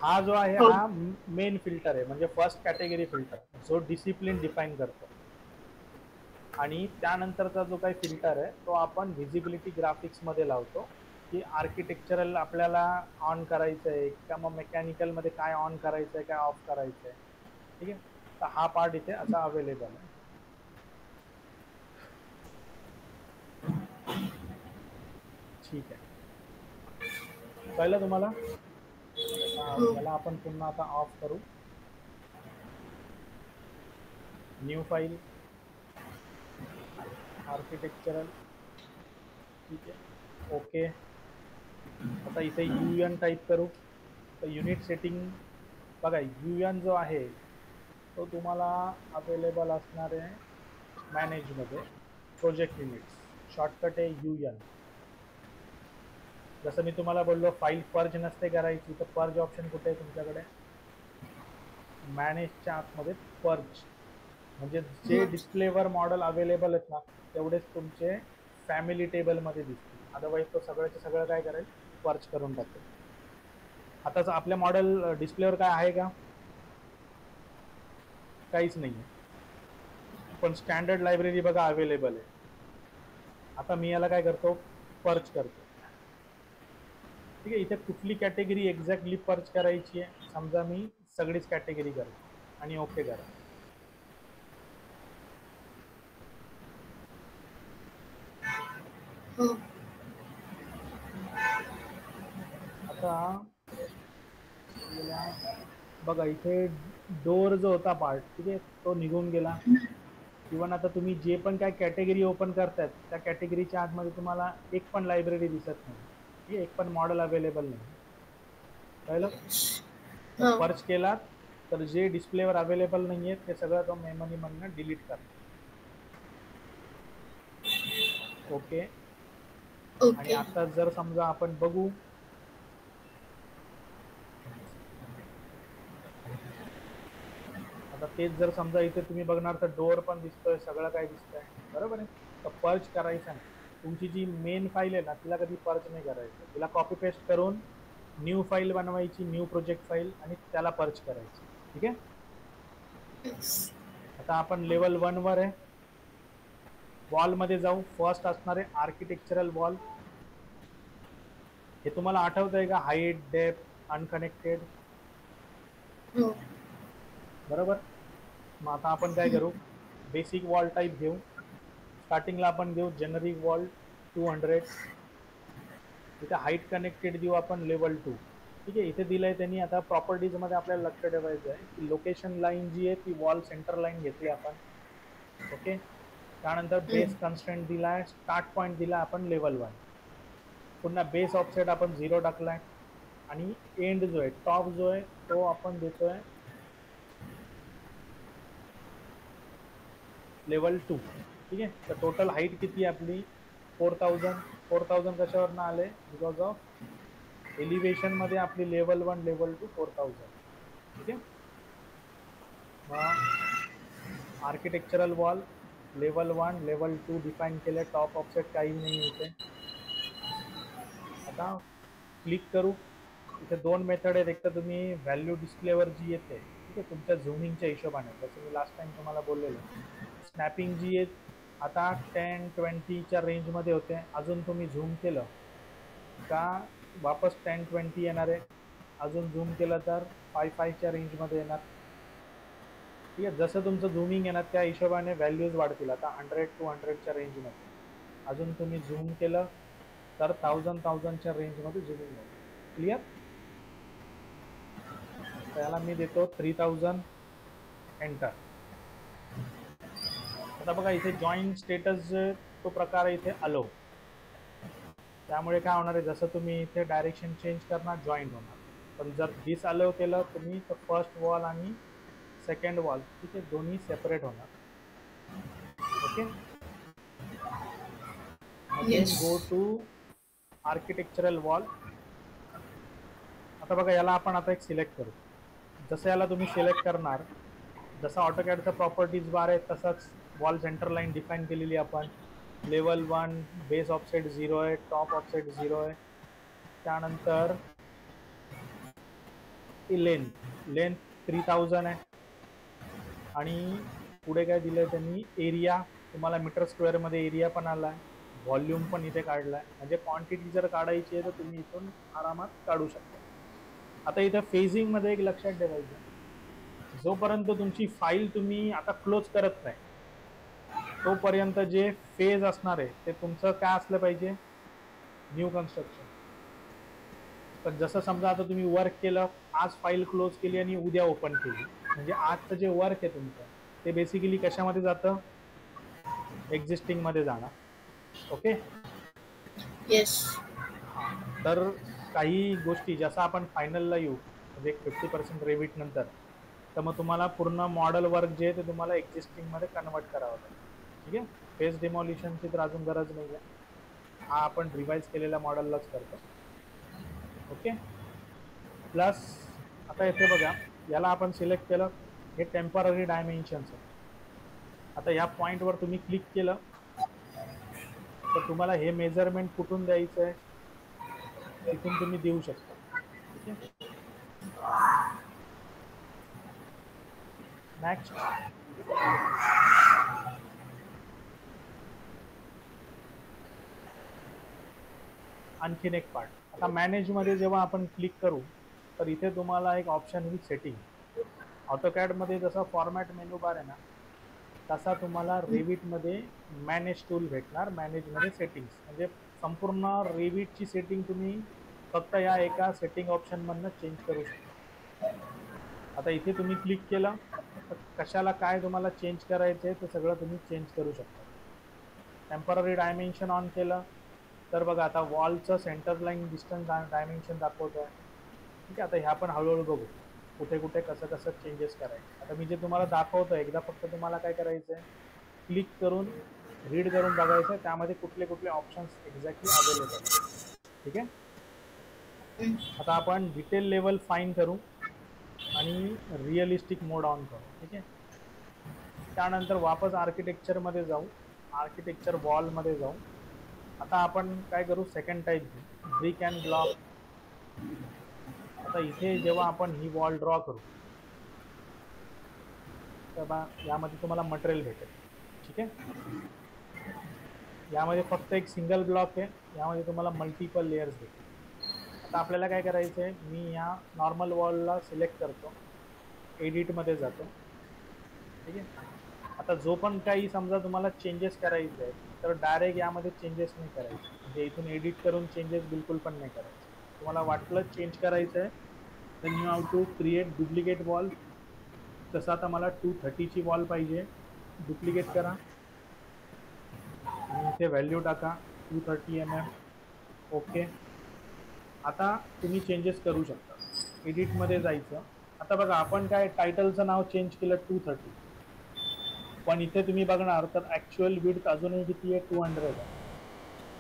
हा जो आहे हा मेन फिल्टर आहे, म्हणजे फर्स्ट कॅटेगरी फिल्टर, जो डिसिप्लिन डिफाईन करतो. आणि त्यानंतरचा जो काही फिल्टर आहे तो आपण व्हिजिबिलिटी ग्राफिक्स मध्ये लावतो, की आर्किटेक्चरल आपल्याला ऑन करायचं आहे का मग मेकॅनिकल मध्ये काय ऑन करायचं आहे, काय ऑफ करायचं आहे. ठीक आहे, तर हा पार्ट इथे असा अवेलेबल आहे. ठीक आहे, कळलं तुम्हाला? याला आपण पुन्हा आता ऑफ करू. New file, architectural. ठीक आहे, ओके. आता इथे UN टाईप करू. तर युनिट सेटिंग बघा, UN जो आहे तो तुम्हाला अवेलेबल असणार आहे मॅनेजमध्ये, प्रोजेक्ट युनिट्स. शॉर्टकट आहे UN. जसं मी तुम्हाला बोललो फाईल पर्ज नसते करायची, तर पर्ज ऑप्शन कुठे आहे तुमच्याकडे? मॅनेजच्या आतमध्ये पर्ज, म्हणजे जे डिस्प्लेवर मॉडेल अवेलेबल आहेत ना तेवढेच तुमचे फॅमिली टेबलमध्ये दिसतील. अदरवाईज तो सगळ्याचं सगळं काय करेल, पर्च करून टाकेल. आता आपल्या मॉडेल डिस्प्लेवर काय आहे का? काहीच नाही आहे, पण स्टँडर्ड लायब्ररी बघा अवेलेबल आहे. आता मी याला काय करतो, पर्च करतो. ठीक आहे, इथे कुठली कॅटेगरी एक्झॅक्टली पर्च करायची आहे, समजा मी सगळीच कॅटेगरी करतो आणि ओके करा. आता बघा इथे डोर जो होता पार्ट, ठीक आहे, तो निघून गेला. इव्हन आता तुम्ही जे पण काय कॅटेगरी ओपन करतायत त्या कॅटेगरीच्या आतमध्ये तुम्हाला एक पण लायब्ररी दिसत नाही, ठीक आहे, एक पण मॉडेल अवेलेबल नाही. कळलं? पर्च केला तर जे डिस्प्लेवर अवेलेबल नाहीये ते सगळं तो मेमरी मधनं डिलीट करा. ओके. आणि आता जर समजा आपण बघू, आता तेच जर समजा इथे तुम्ही बघणार तर डोअर पण दिसतोय, सगळं काय दिसतंय, बरोबर आहे. तर पर्च करायचं नाही. तुमची जी मेन फाईल आहे ना तिला कधी पर्च नाही करायचं, तिला कॉपी पेस्ट करून न्यू फाईल बनवायची, न्यू प्रोजेक्ट फाईल, आणि त्याला पर्च करायची. ठीक आहे. आता आपण लेवल 1 वर आहे. वॉल मध्ये जाऊ. फर्स्ट असणार आहे आर्किटेक्चरल वॉल. हे तुम्हाला आठवत आहे का? Height, depth, unconnected. बरोबर. मग आता आपण काय करू, बेसिक वॉल टाईप घेऊ. स्टार्टिंगला आपण घेऊ जेनरिक वॉल 200. इथे हाईट कनेक्टेड देऊ आपण लेवल 2. ठीक आहे, इथे दिलंय त्यांनी. आता प्रॉपर्टीज मध्ये आपल्याला लक्ष ठेवायचं आहे की लोकेशन लाईन जी आहे ती वॉल सेंटर लाईन घेतली आपण. ओके. त्यानंतर बेस कन्स्ट्रेंट दिलाय, स्टार्ट पॉइंट दिला आपण लेवल 1. पुन्हा बेस ऑफसेट आपण 0 टाकलाय, आणि एंड जो आहे, टॉप जो आहे तो आपण देतोय लेवल 2. ठीक आहे. तर टोटल हाईट किती आपली 4000. 4000 कशावरनं आले, बिकॉज ऑफ एलिव्हेशन मध्ये आपली लेवल 1 लेवल 2 4000. ठीक आहे. मग architectural wall level 1 level 2 define केले. टॉप ऑफसेट काही नाही इथे. आता क्लिक करू. इथे 2 मेथड आहेत. एक तर तुम्ही व्हॅल्यू डिस्प्लेवर जी येते, ठीक आहे, तुमच्या झूमिंगच्या हिशोबाने, जसं मी लास्ट टाइम तुम्हाला बोललेलं. स्नॅपिंग जी आहे आता 10-20च्या रेंजमध्ये होते. अजून तुम्ही झूम केलं का वापस 10-20 येणार आहे. अजून झूम केलं तर 5च्या रेंजमध्ये येणार. ठीक आहे, जसं तुमचं झूमिंग येणार त्या हिशोबाने व्हॅल्यूज वाढतील. आता 100 to 100च्या रेंजमध्ये. अजून तुम्ही झूम केलं तर 1000च्या रेंजमध्ये झूमिंग होईल. क्लिअर? त्याला मी देतो 3000, एंटर. आता बघा इथे जॉईन स्टेटस तो प्रकार इथे अलो. त्यामुळे काय होणार आहे, जसं तुम्ही इथे डायरेक्शन चेंज करणार जॉईंट होणार. पण जर डिस अलो केलं तुम्ही तर फर्स्ट वॉल आणि सेकंड वॉल ठीक आहे दोन्ही सेपरेट होणार. Okay. Again go to architectural wall. आता बघा याला आपण आता एक सिलेक्ट करू. जसं याला तुम्ही सिलेक्ट करणार, जसं ऑटोकॅडचा प्रॉपर्टीज बार आहे तसंच वॉल सेंटर लाईन डिफाईन केलेली आपण. लेवल 1 बेस ऑफसेट 0 आहे, टॉप ऑफसेट 0 आहे. त्यानंतर लेंथ 3000 आहे. आणि पुढे काय दिलंय त्यांनी, एरिया तुम्हाला मीटर स्क्वेअरमध्ये एरिया पण आला आहे, व्हॉल्यूम पण इथे काढलाय. म्हणजे क्वांटिटी जर काढायची आहे तर तुम्ही इथून आरामात काढू शकता. आता इथे फेजिंग मध्ये एक लक्षात ठेवायचं, जोपर्यंत तुमची फाईल तुम्ही आता क्लोज करत नाही तोपर्यंत जे फेज असणार आहे ते तुमचं काय असलं पाहिजे, न्यू कन्स्ट्रक्शन. पण जसं समजा आता तुम्ही वर्क केलं, आज फाईल क्लोज केली आणि उद्या ओपन केली, म्हणजे आजचं जे वर्क आहे तुमचं ते बेसिकली कशामध्ये जातं, एक्झिस्टिंग मध्ये जाणार. ओके. येस. तर काही गोष्टी जसं आपण फायनलला येऊ म्हणजे 50% रेविट नंतर, तर मग तुम्हाला पूर्ण मॉडेल वर्क जे आहे ते तुम्हाला एक्झिस्टिंग मध्ये कन्वर्ट करावं लागेल. ठीक आहे. फेस डिमॉलिशनची तर अजून गरज नाही आहे, हा आपण रिवाइज केलेल्या मॉडेललाच करतो. ओके. प्लस आता इथे बघा याला आपण सिलेक्ट केलं, हे टेम्पररी डायमेन्शन्स आहे. आता या पॉइंटवर तुम्ही क्लिक केलं तर तुम्हाला हे मेजरमेंट कुठून द्यायचं आहे तिथून तुम्ही देऊ शकता. ठीक आहे. नेक्स्ट. आणखीन एक पार्ट. आता मॅनेज मध्ये जेव्हा आपण क्लिक करू तर इथे तुम्हाला एक ऑप्शन येईल सेटिंग. ऑटोकॅड मध्ये जसा फॉर्मॅट मेनू बार आहे ना तसा तुम्हाला रेविट मध्ये मॅनेज टूल भेटणार. मॅनेज मध्ये सेटिंग्स म्हणजे संपूर्ण रेविटची सेटिंग तुम्ही फक्त या एका सेटिंग ऑप्शन मधनं चेंज करू शकता. आता इथे तुम्ही क्लिक केलं तर कशाला काय तुम्हाला चेंज करायचं आहे ते सगळं तुम्ही चेंज करू शकता. टेम्पररी डायमेन्शन ऑन केलं तर बघा आता वॉलचं सेंटर लाईन डिस्टन्स डायमेन्शन दाखवतोय. ठीक आहे. आता ह्या पण हळूहळू बघू कुठे कुठे कसं कसं चेंजेस करायचे. आता मी जे तुम्हाला दाखवतो एकदा फक्त तुम्हाला काय करायचं आहे, क्लिक करून रीड करून बघायचं आहे त्यामध्ये कुठले कुठले ऑप्शन्स एक्झॅक्टली अवेलेबल आहेत. ठीक आहे. आता आपण डिटेल लेवल फाईन करू आणि रिअलिस्टिक मोड ऑन करू. ठीक आहे. त्यानंतर वापस आर्किटेक्चरमध्ये जाऊ, आर्किटेक्चर वॉलमध्ये जाऊ. आता आपण काय करू, सेकंड टाईप घेऊ, ब्रिक अँड ब्लॉक. आता इथे जेव्हा आपण ही वॉल ड्रॉ करू तेव्हा यामध्ये तुम्हाला मटेरियल भेटेल. ठीक आहे. यामध्ये फक्त एक सिंगल ब्लॉक आहे, यामध्ये तुम्हाला मल्टिपल लेयर्स भेटेल. आता आपल्याला काय करायचं आहे, मी या नॉर्मल वॉलला सिलेक्ट करतो, एडिटमध्ये जातो. ठीक आहे. आता जो पण काही समजा तुम्हाला चेंजेस करायचे आहेत तर डायरेक्ट यामध्ये चेंजेस नाही करायचे, म्हणजे इथून एडिट करून चेंजेस बिलकुल पण नाही करायचे. तुम्हाला वाटलं चेंज करायचं आहे तर you have to create duplicate wall. तसं आता मला 230ची वॉल पाहिजे, डुप्लिकेट करा आणि इथे व्हॅल्यू टाका 230 mm. ओके. आता तुम्ही चेंजेस करू शकता, एडिटमध्ये जायचं. आता बघा आपण काय टायटलचं नाव चेंज केलं 230, पण इथे तुम्ही बघणार तर ॲक्च्युअल विड्थ अजूनही किती आहे, 200 आहे.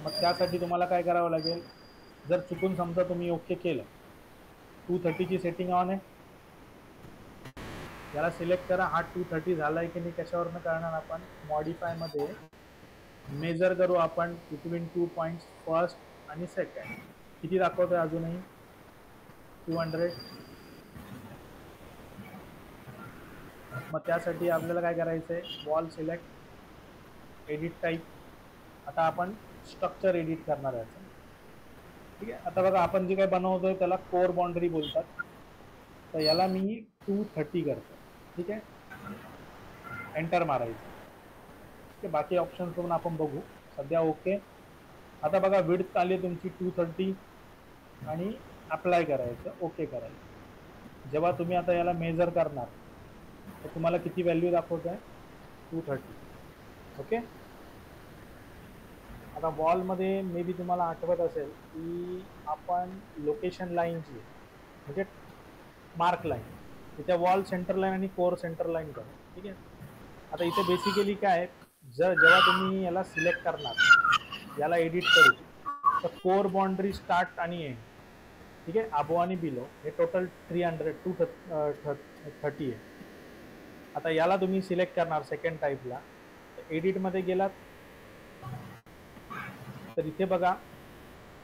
मग त्यासाठी तुम्हाला काय करावं लागेल, जर चुकून समजा तुम्ही ओके केलं, 230ची सेटिंग ऑन आहे, याला सिलेक्ट करा. हा 230 झाला आहे की नाही कशावरनं करणार आपण, मॉडिफायमध्ये मेजर करू आपण बिटवीन 2 पॉईंट्स फर्स्ट आणि सेकंड. किती दाखवतोय अजूनही 200. मग त्यासाठी आपल्याला काय करायचं आहे, वॉल सिलेक्ट, एडिट टाईप. आता आपण स्ट्रक्चर एडिट करणार आहे. ठीक आहे. आता बघा आपण जे काही बनवतोय त्याला कोर बाउंड्री बोलतात. तर याला मी 230 करतो. ठीक आहे, एंटर मारायचं. ठीक आहे, बाकी ऑप्शन पण आपण बघू. सध्या ओके. आता बघा विड्थ आली तुमची 230 आणि अप्लाय करायचं, ओके करायचं. जेव्हा तुम्ही आता याला मेजर करणार तर तुम्हाला किती व्हॅल्यू दाखवत आहे? 230. ओके. आता वॉलमध्ये मे बी तुम्हाला आठवत असेल की आपण लोकेशन लाईनची म्हणजे मार्क लाईन, तिथे वॉल सेंटर लाईन आणि कोर सेंटर लाईन करू. ठीक आहे. आता इथे बेसिकली काय, जेव्हा तुम्ही याला सिलेक्ट करणार, याला एडिट करू, तर कोर बाउंड्री स्टार्ट आणि एंड, ठीक आहे, अबो आणि बिलो हे टोटल 230 आहे. आता याला तुम्ही सिलेक्ट करणार सेकंड टाईपला, एडिटमध्ये गेलात तर इथे बघा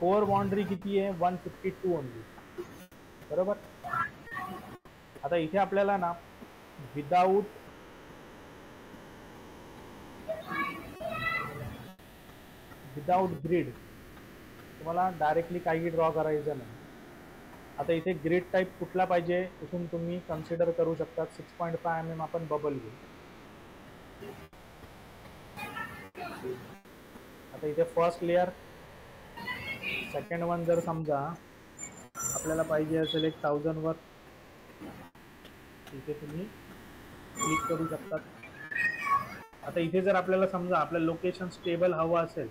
कोर बाउंड्री किती आहे? 152 ओनली. बरोबर. आता इथे आपल्याला ना विदाउट ग्रिड तुम्हाला डायरेक्टली काही ड्रॉ करायचं नाही. आता इथे ग्रिड टाईप कुठला पाहिजे इथून तुम्ही कन्सिडर करू शकता. 6.5 mm आपण बबल घेऊ. आता इथे फर्स्ट लेअर, सेकंड वन जर समजा आपल्याला पाहिजे असेल 1000 वर, इथे तुम्ही क्लिक करू शकता. आता इथे जर आपल्याला समजा आपलं लोकेशन स्टेबल हवं असेल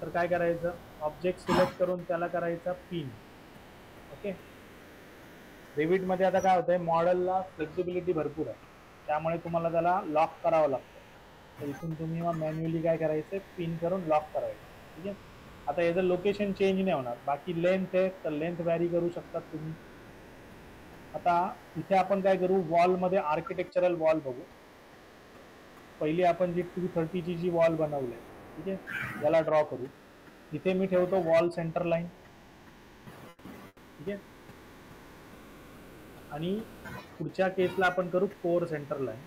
तर काय करायचं, ऑब्जेक्ट सिलेक्ट करून त्याला करायचा पिन. ओके. रिविटमध्ये आता काय होतंय, मॉडेलला फ्लेक्सिबिलिटी भरपूर आहे, त्यामुळे तुम्हाला त्याला लॉक करावं लागतं. तर इथून तुम्ही मग मॅन्युअली काय करायचं, पिन करून लॉक करायचं. ठीक आहे. आता याचं लोकेशन चेंज नाही होणार. बाकी लेंथ आहे तर लेंथ व्हॅरी करू शकतात तुम्ही. आता इथे आपण काय करू, वॉलमध्ये आर्किटेक्चरल वॉल बघू. पहिली आपण जी 230 जी वॉल बनवली आहे, ठीक आहे, याला ड्रॉ करू. इथे मी ठेवतो वॉल सेंटर लाईन. ठीक आहे. आणि पुढच्या केसला आपण करू कोर सेंटर लाईन.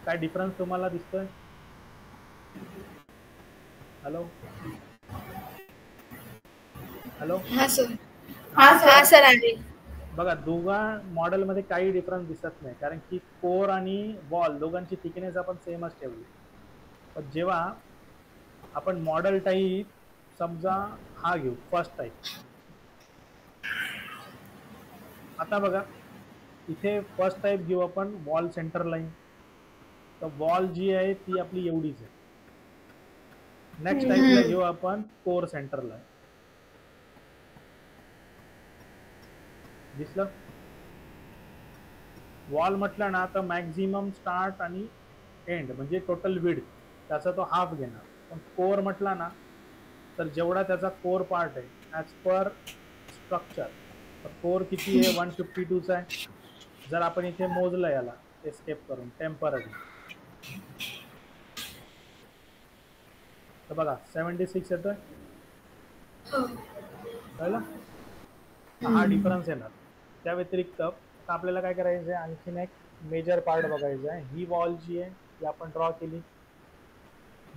काय डिफरन्स तुम्हाला दिसतोय? Hello hello. हा सर. हा सर आहे. बघा दोघा मॉडेलमध्ये काही डिफरन्स दिसत नाही, कारण की कोर आणि वॉल दोघांची थिकनेस आपण सेमच ठेवली. पण जेव्हा आपण मॉडेल टाईप समजा हा घेऊ, फर्स्ट टाईप. आता बघा इथे फर्स्ट टाईप घेऊ आपण वॉल सेंटर लाईन. तर वॉल जी आहे ती आपली एवढीच आहे. नेक्स्ट टाईपला घेऊ आपण कोर सेंटर लाईन. दिसलं? वॉल म्हटलं ना तर मॅक्झिमम स्टार्ट आणि एंड म्हणजे टोटल विड्थ त्याचा तो हाफ घेणार. पण कोर म्हटला ना तर जेवढा त्याचा कोर पार्ट आहे ॲज पर स्ट्रक्चर, तर कोर किती आहे? 152 आहे. जर आपण इथे मोजलं याला एस्केप करून टेम्पररी, तर बघा 76 येतोय. कळलं? हा डिफरन्स येणार. त्या व्यतिरिक्त आपल्याला काय करायचं आहे, आणखीन एक मेजर पार्ट बघायचा आहे. ही वॉल जी आहे ती आपण ड्रॉ केली,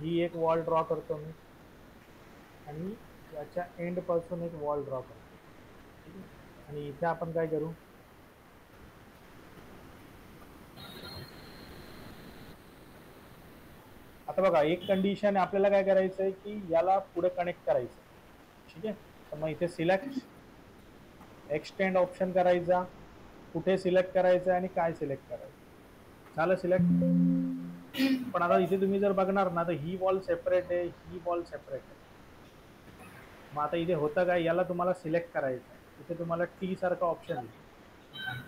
ही एक वॉल ड्रॉ करतो मी आणि याच्या एंड पासून एक वॉल ड्रॉ करतो. आणि इथे आपण काय करू, आता बघा एक कंडिशन आपल्याला काय करायचं आहे की याला पुढे कनेक्ट करायचं. ठीक आहे. तर मग इथे सिलेक्ट एक्सटेंड ऑप्शन करायचा, कुठे सिलेक्ट करायचं आणि काय सिलेक्ट करायचं. झालं सिलेक्ट. पण आता इथे तुम्ही जर बघणार ना तर ही वॉल सेपरेट आहे, ही वॉल सेपरेट आहे. मग आता इथे होतं काय, याला तुम्हाला सिलेक्ट करायचं आहे. इथे तुम्हाला टी सारखा ऑप्शन आहे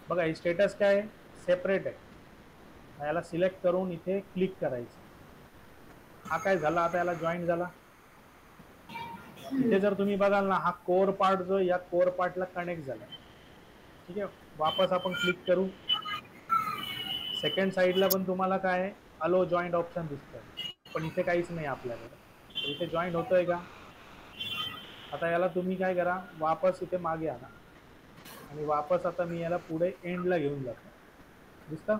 बघा, हे स्टेटस काय आहे, सेपरेट आहे. याला सिलेक्ट करून इथे क्लिक करायचं. हा काय झाला, आता याला जॉईन झाला. इथे जर तुम्ही बघाल ना, हा कोर पार्ट जो या कोर पार्टला कनेक्ट झाला. ठीक आहे. वापस आपण क्लिक करू. सेकंड साईडला पण तुम्हाला काय अलो जॉईंट ऑप्शन दिसतोय, पण इथे काहीच नाही आपल्याकडे. इथे जॉईंट होतोय का? आता याला तुम्ही काय करा, वापस इथे मागे आणा आणि वापस आता मी याला पुढे एंडला घेऊन जातो. दिसतं?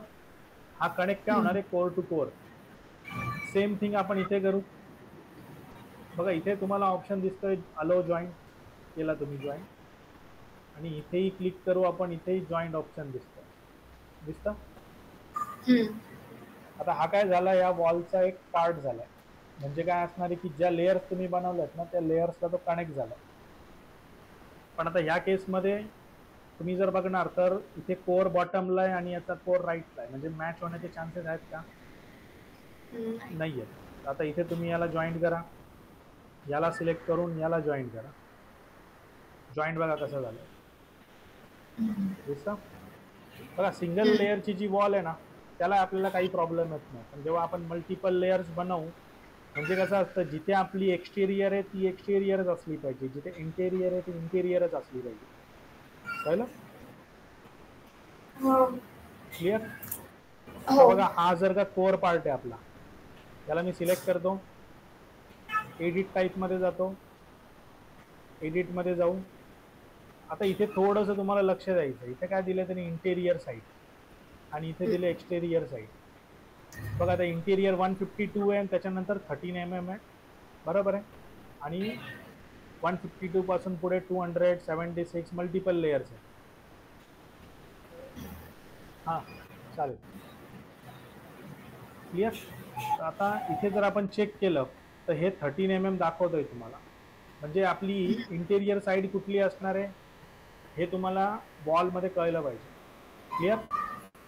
हा कनेक्ट काय होणार आहे, core to core. Same thing आपण इथे करू. बघा इथे तुम्हाला ऑप्शन दिसतोय अलो जॉईंट, केला तुम्ही जॉईंट, आणि इथेही क्लिक करू आपण, इथेही जॉईंट ऑप्शन दिसतं. आता हा काय झाला, या वॉलचा एक पार्ट झालाय. म्हणजे काय असणार आहे की ज्या लेयर्स तुम्ही बनवल्यात ना त्या लेयर्सला तो कनेक्ट झाला. पण आता ह्या केसमध्ये तुम्ही जर बघणार तर इथे कोर बॉटमला आहे आणि याचा कोर राईटला आहे, म्हणजे मॅच होण्याचे चान्सेस आहेत का? नाही आहेत. आता इथे तुम्ही याला जॉईंट करा, याला सिलेक्ट करून याला जॉईंट करा. जॉईंट बघा कसं झालं, दिसतं? बघा सिंगल लेअरची जी वॉल आहे ना त्याला आपल्याला काही प्रॉब्लेम येत नाही, पण जेव्हा आपण मल्टिपल लेयर्स बनवू, म्हणजे कसं असतं, जिथे आपली एक्सटेरियर आहे ती एक्सटेरियरच असली पाहिजे, जिथे इंटेरियर आहे ती इंटेरियरच असली पाहिजे. कळलं? क्लिअर? आता बघा हा जर का कोर पार्ट आहे आपला, त्याला मी सिलेक्ट करतो, एडिट टाईप मध्ये जातो, एडिट मध्ये जाऊ. आता इथे थोडंसं तुम्हाला लक्ष द्यायचं, इथे काय दिलं त्यांनी, इंटेरियर साईड, आणि इथे दिले एक्सटेरियर साईड. बघा आता इंटेरियर 152 आहे, त्याच्यानंतर 13 mm आहे, बरोबर आहे, आणि 152 पासून पुढे 276 मल्टिपल लेयर्स आहे. हा चालेल, क्लिअर? आता इथे जर आपण चेक केलं तर हे 13 mm दाखवतोय तुम्हाला, म्हणजे आपली इंटेरियर साईड कुठली असणार आहे हे तुम्हाला वॉल मध्ये कळलं पाहिजे. क्लिअर?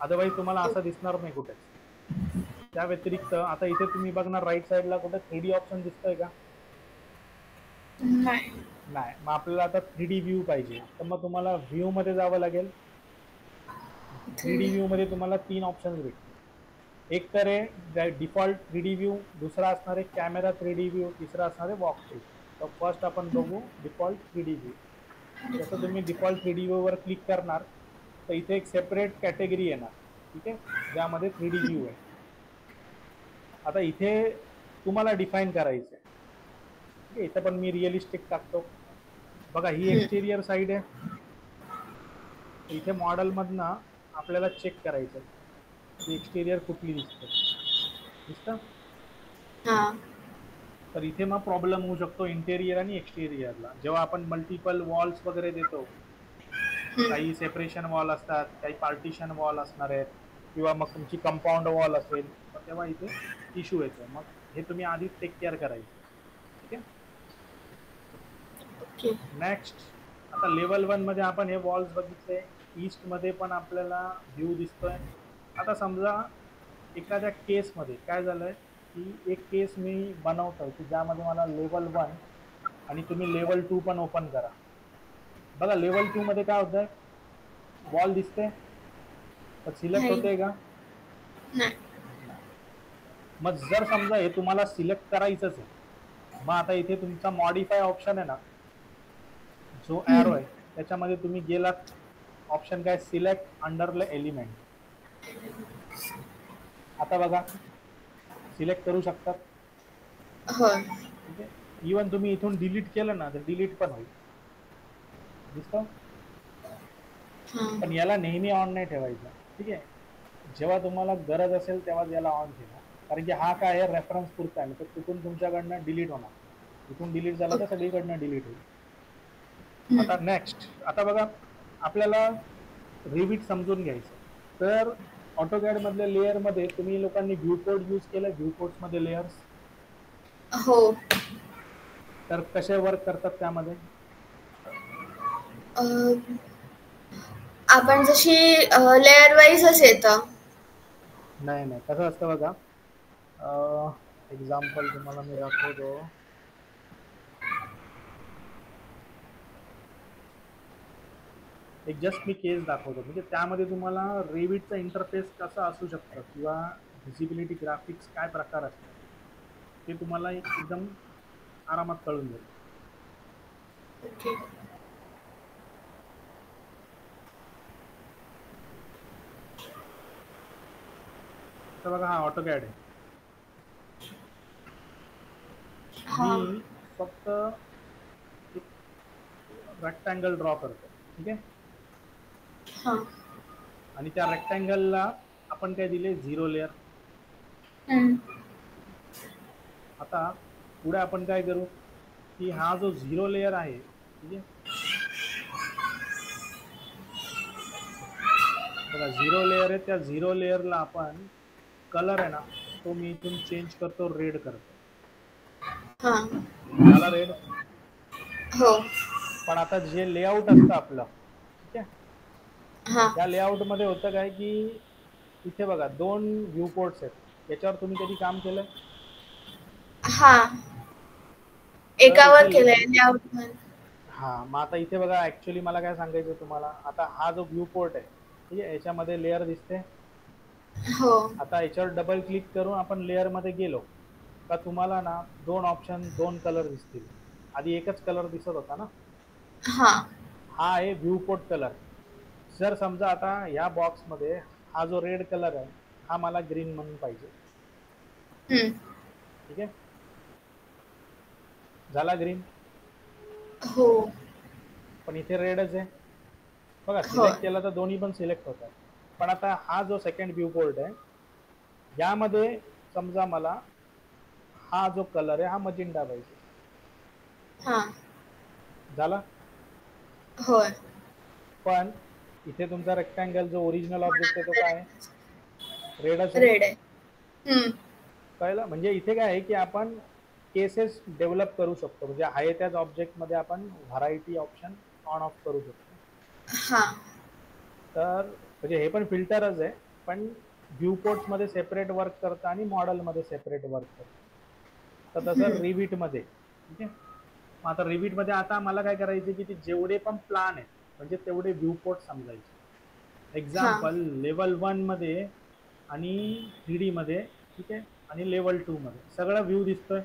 अदरवाईज तुम्हाला असं दिसणार नाही कुठेच. त्या व्यतिरिक्त आता इथे तुम्ही बघणार राईट साईडला कुठे 3D ऑप्शन दिसतोय का? नाही. मग आपल्याला आता 3D व्ह्यू पाहिजे, तर मग तुम्हाला व्ह्यू मध्ये जावं लागेल. 3D व्ह्यू मध्ये तुम्हाला 3 ऑप्शन भेटतील. एक तर आहे डिफॉल्ट 3D व्ह्यू, दुसरा असणार आहे कॅमेरा 3D व्ह्यू, तिसरा असणार आहे वॉक थ्रू. तर फर्स्ट आपण बघू डिफॉल्ट 3D व्ह्यू. जसं तुम्ही डिफॉल्ट 3D व्ह्यू वर क्लिक करणार तर इथे एक सेपरेट कॅटेगरी येणार, ठीक आहे, ज्यामध्ये 3D व्ह्यू आहे. आता इथे तुम्हाला डिफाईन करायचं आहे, ठीक आहे. इथे पण मी रिअलिस्टिक टाकतो. बघा ही एक्सटेरियर साईड आहे, इथे मॉडेल मधनं आपल्याला चेक करायचं की एक्सटेरियर कुठली दिसतं. तर इथे मग प्रॉब्लेम होऊ शकतो इंटेरियर आणि एक्सटेरियरला. जेव्हा आपण मल्टिपल वॉल्स वगैरे देतो, काही सेपरेशन वॉल असतात, काही पार्टिशन वॉल असणार आहेत, किंवा मग तुमची कंपाऊंड वॉल असेल, तेव्हा इथे इश्यू येतो. मग हे तुम्ही आधी टेक केअर करायचं, ठीक आहे. नेक्स्ट, आता लेवल 1 मध्ये आपण हे वॉल्स बघितले. ईस्ट मध्ये पण आपल्याला व्ह्यू दिसतोय. आता समजा एखाद्या केसमध्ये काय झालंय की एक केस मी बनवतोय की ज्यामध्ये मला लेवल 1 आणि तुम्ही लेवल 2 पण ओपन करा. बघा लेवल 2 मध्ये काय होतंय, वॉल दिसते तर सिलेक्ट होते का? नाही. मग जर समजा हे तुम्हाला सिलेक्ट करायचंच आहे, मग आता इथे तुमचा मॉडिफाय ऑप्शन आहे ना, जो एरो आहे त्याच्यामध्ये तुम्ही गेलात, ऑप्शन काय, सिलेक्ट अंडर एलिमेंट. आता बघा सिलेक्ट करू शकतात, ठीक आहे. इवन तुम्ही इथून डिलीट केलं ना तर डिलीट पण होईल, दिसतं. पण याला नेहमी ऑन नाही ठेवायचं, ठीक आहे. जेव्हा तुम्हाला गरज असेल तेव्हा याला ऑन ठेवा, कारण की हा काय आहे, रेफरन्स पुरता आहे, तर तिथून तुमच्याकडनं डिलीट होणार. इथून डिलीट झालं तर सगळीकडनं डिलीट होईल. आता नेक्स्ट, आता बघा आपल्याला रिविट समजून घ्यायचं, तर ऑटोकॅड मधल्या लेअर मध्ये तुम्ही लोकांनी व्ह्यू कोड यूज केलं, व्ह्यू कोड्स मध्ये लेयर्स, हो. तर कसे वर्क करतात त्यामध्ये? आपण जशी लेअर वाईजच येतं. नाही कसं असतं बघा, एक्झाम्पल तुम्हाला मी दाखवतो. एक जस्ट मी केस दाखवतो, म्हणजे त्यामध्ये तुम्हाला रेविटचा इंटरफेस कसा असू शकतं किंवा व्हिजिबिलिटी ग्राफिक्स काय प्रकार असतात ते तुम्हाला एकदम आरामात कळून जाईल. तर बघा हा ऑटोकॅड आहे, मी फक्त रेक्टँगल ड्रॉ करतो, ठीक आहे. आणि त्या रेक्टँगलला आपण काय दिले, 0 लेअर. आता पुढे आपण काय करू की हा जो 0 लेयर आहे, ठीक आहे, बघा 0 लेयर आहे, त्या 0 लेयरला आपण कलर आहे ना तो मी इथून चेंज करतो, रेड करतो. हा. झाला रेड. हो. पण आता जे लेआउट असतं आपलं, ठीक आहे, हा. या लेआउट मध्ये होतं काय की इथे बघा 2 व्ह्यू पोर्ट्स आहेत. याच्यावर तुम्ही कधी काम केलंय? हा. तर एकावर इथे केलंय लेआउट वर. हा, मग आता इथे बघा ऍक्च्युली मला काय सांगायचं तुम्हाला, आता हा जो व्ह्यू पोर्ट आहे, ठीक आहे, याच्यामध्ये लेअर दिसते. हो. आता याच्यावर डबल क्लिक करून आपण लेअर मध्ये गेलो का तुम्हाला ना 2 ऑप्शन, 2 कलर दिसतील. आधी एकच कलर दिसत होता ना. हा. हा आहे व्ह्यू पोर्ट कलर. जर समजा आता या बॉक्स मध्ये हा जो रेड कलर आहे हा मला ग्रीन म्हणून पाहिजे, ठीक आहे, झाला ग्रीन. हो. पण इथे रेडच आहे बघा, हो. सिलेक्ट केला तर दोन्ही पण सिलेक्ट होतात. पण आता हा जो सेकंड व्ह्यू पोर्ट आहे यामध्ये समजा मला हा जो कलर आहे हा मजिंडा पाहिजे, हा. झाला. होय. पण इथे तुमचा रेक्टँगल जो ओरिजिनल ऑब्जेक्ट आहे तो काय आहे? रेडच आहे. रेड आहे. कळलं? म्हणजे इथे काय आहे की आपण केसेस डेव्हलप करू शकतो, म्हणजे आहे त्याच ऑब्जेक्ट मध्ये आपण व्हरायटी ऑप्शन ऑन ऑफ करू शकतो. हा. तर म्हणजे हे पण फिल्टरच आहे, पण व्ह्यू पोर्ट्स मध्ये सेपरेट वर्क करतं आणि मॉडेल मध्ये सेपरेट वर्क करतं. तर तसं रिविट मध्ये, ठीक आहे. मग आता रिविट मध्ये आता मला काय करायचं की ते जेवढे पण प्लान आहेत म्हणजे तेवढे व्ह्यू पोर्ट समजायचे. एक्झाम्पल लेवल 1 मध्ये आणि 3D मध्ये, ठीक आहे, आणि लेवल 2 मध्ये सगळं व्ह्यू दिसतोय.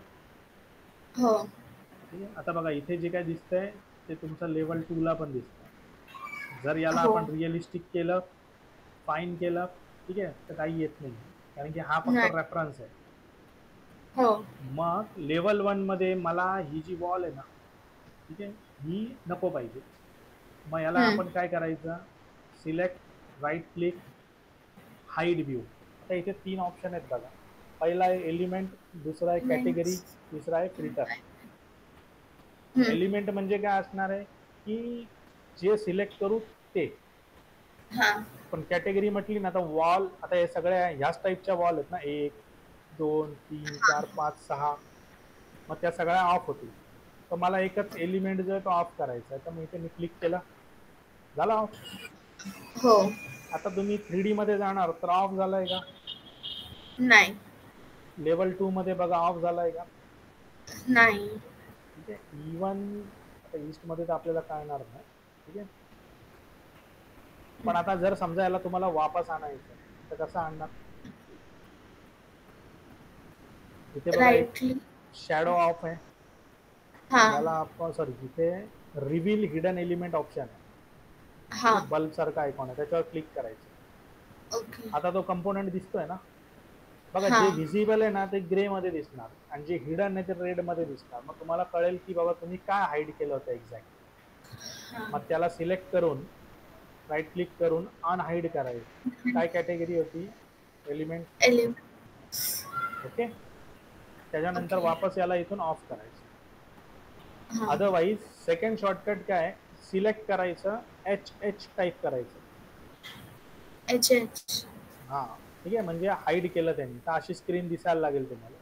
हो. ठीक आहे. आता बघा इथे जे काय दिसतंय ते तुमचं लेवल 2 ला पण दिसतंय. जर याला हो. आपण रिअलिस्टिक केलं, फाईन केलं, ठीक आहे, तर काही येत नाही, कारण की हा फक्त नाही. रेफरन्स आहे. हो. मग लेवल 1 मध्ये मला ही जी वॉल आहे ना, ठीक आहे, ही नको पाहिजे. मग याला आपण काय करायचं, select, right click, hide view. आता इथे 3 ऑप्शन आहेत बघा. पहिला आहे एलिमेंट, दुसरा आहे कॅटेगरी, तिसरा आहे फिल्टर. एलिमेंट म्हणजे काय असणार आहे की जे सिलेक्ट करू ते. हा. पण कॅटेगरी म्हटली ना, आता वॉल, आता हे सगळ्या ह्याच टाईपच्या वॉल आहेत ना, 1 2 3 4 5 6, मग त्या सगळ्या ऑफ होतील. तर मला एकच एलिमेंट जो आहे तो ऑफ करायचा आहे, तर मग इथे मी क्लिक केला, झाला ऑफ. हो. आता तुम्ही 3D मध्ये जाणार तर ऑफ झालाय का? नाही. लेवल 2 मध्ये बघा ऑफ झालाय का? नाही. ठीक आहे. इवन आता ईस्ट मध्ये तर आपल्याला कळणार नाही, ठीक आहे. पण आता जर समजा याला तुम्हाला वापस आणायचं तर कसं आणणार? इथे बघा एक शॅडो ऑफ आहे, याला आपण सॉरी इथे रिव्हील हिडन एलिमेंट ऑप्शन आहे, बल्ब सारखा आयकॉन आहे, त्याच्यावर क्लिक करायचं. ओके. आता तो कंपोनंट दिसतोय ना बघा, जे व्हिजिबल आहे ना ते ग्रे मध्ये दिसणार आणि जे हिडन आहे ते रेड मध्ये दिसणार. मग तुम्हाला कळेल की बाबा तुम्ही काय हाईड केलं होतं एक्झॅक्ट. मग त्याला सिलेक्ट करून राईट क्लिक करून अनहाईड करायचं. काय कॅटेगरी होती? एलिमेंट. ओके. त्याच्यानंतर वापस याला इथून ऑफ करायचं. अदरवाईज सेकंड शॉर्टकट काय, सिलेक्ट करायचं, HH टाईप करायचं. HH. हा, ठीक आहे, म्हणजे हाईड केलं त्यांनी, तर अशी स्क्रीन दिसायला लागेल तुम्हाला.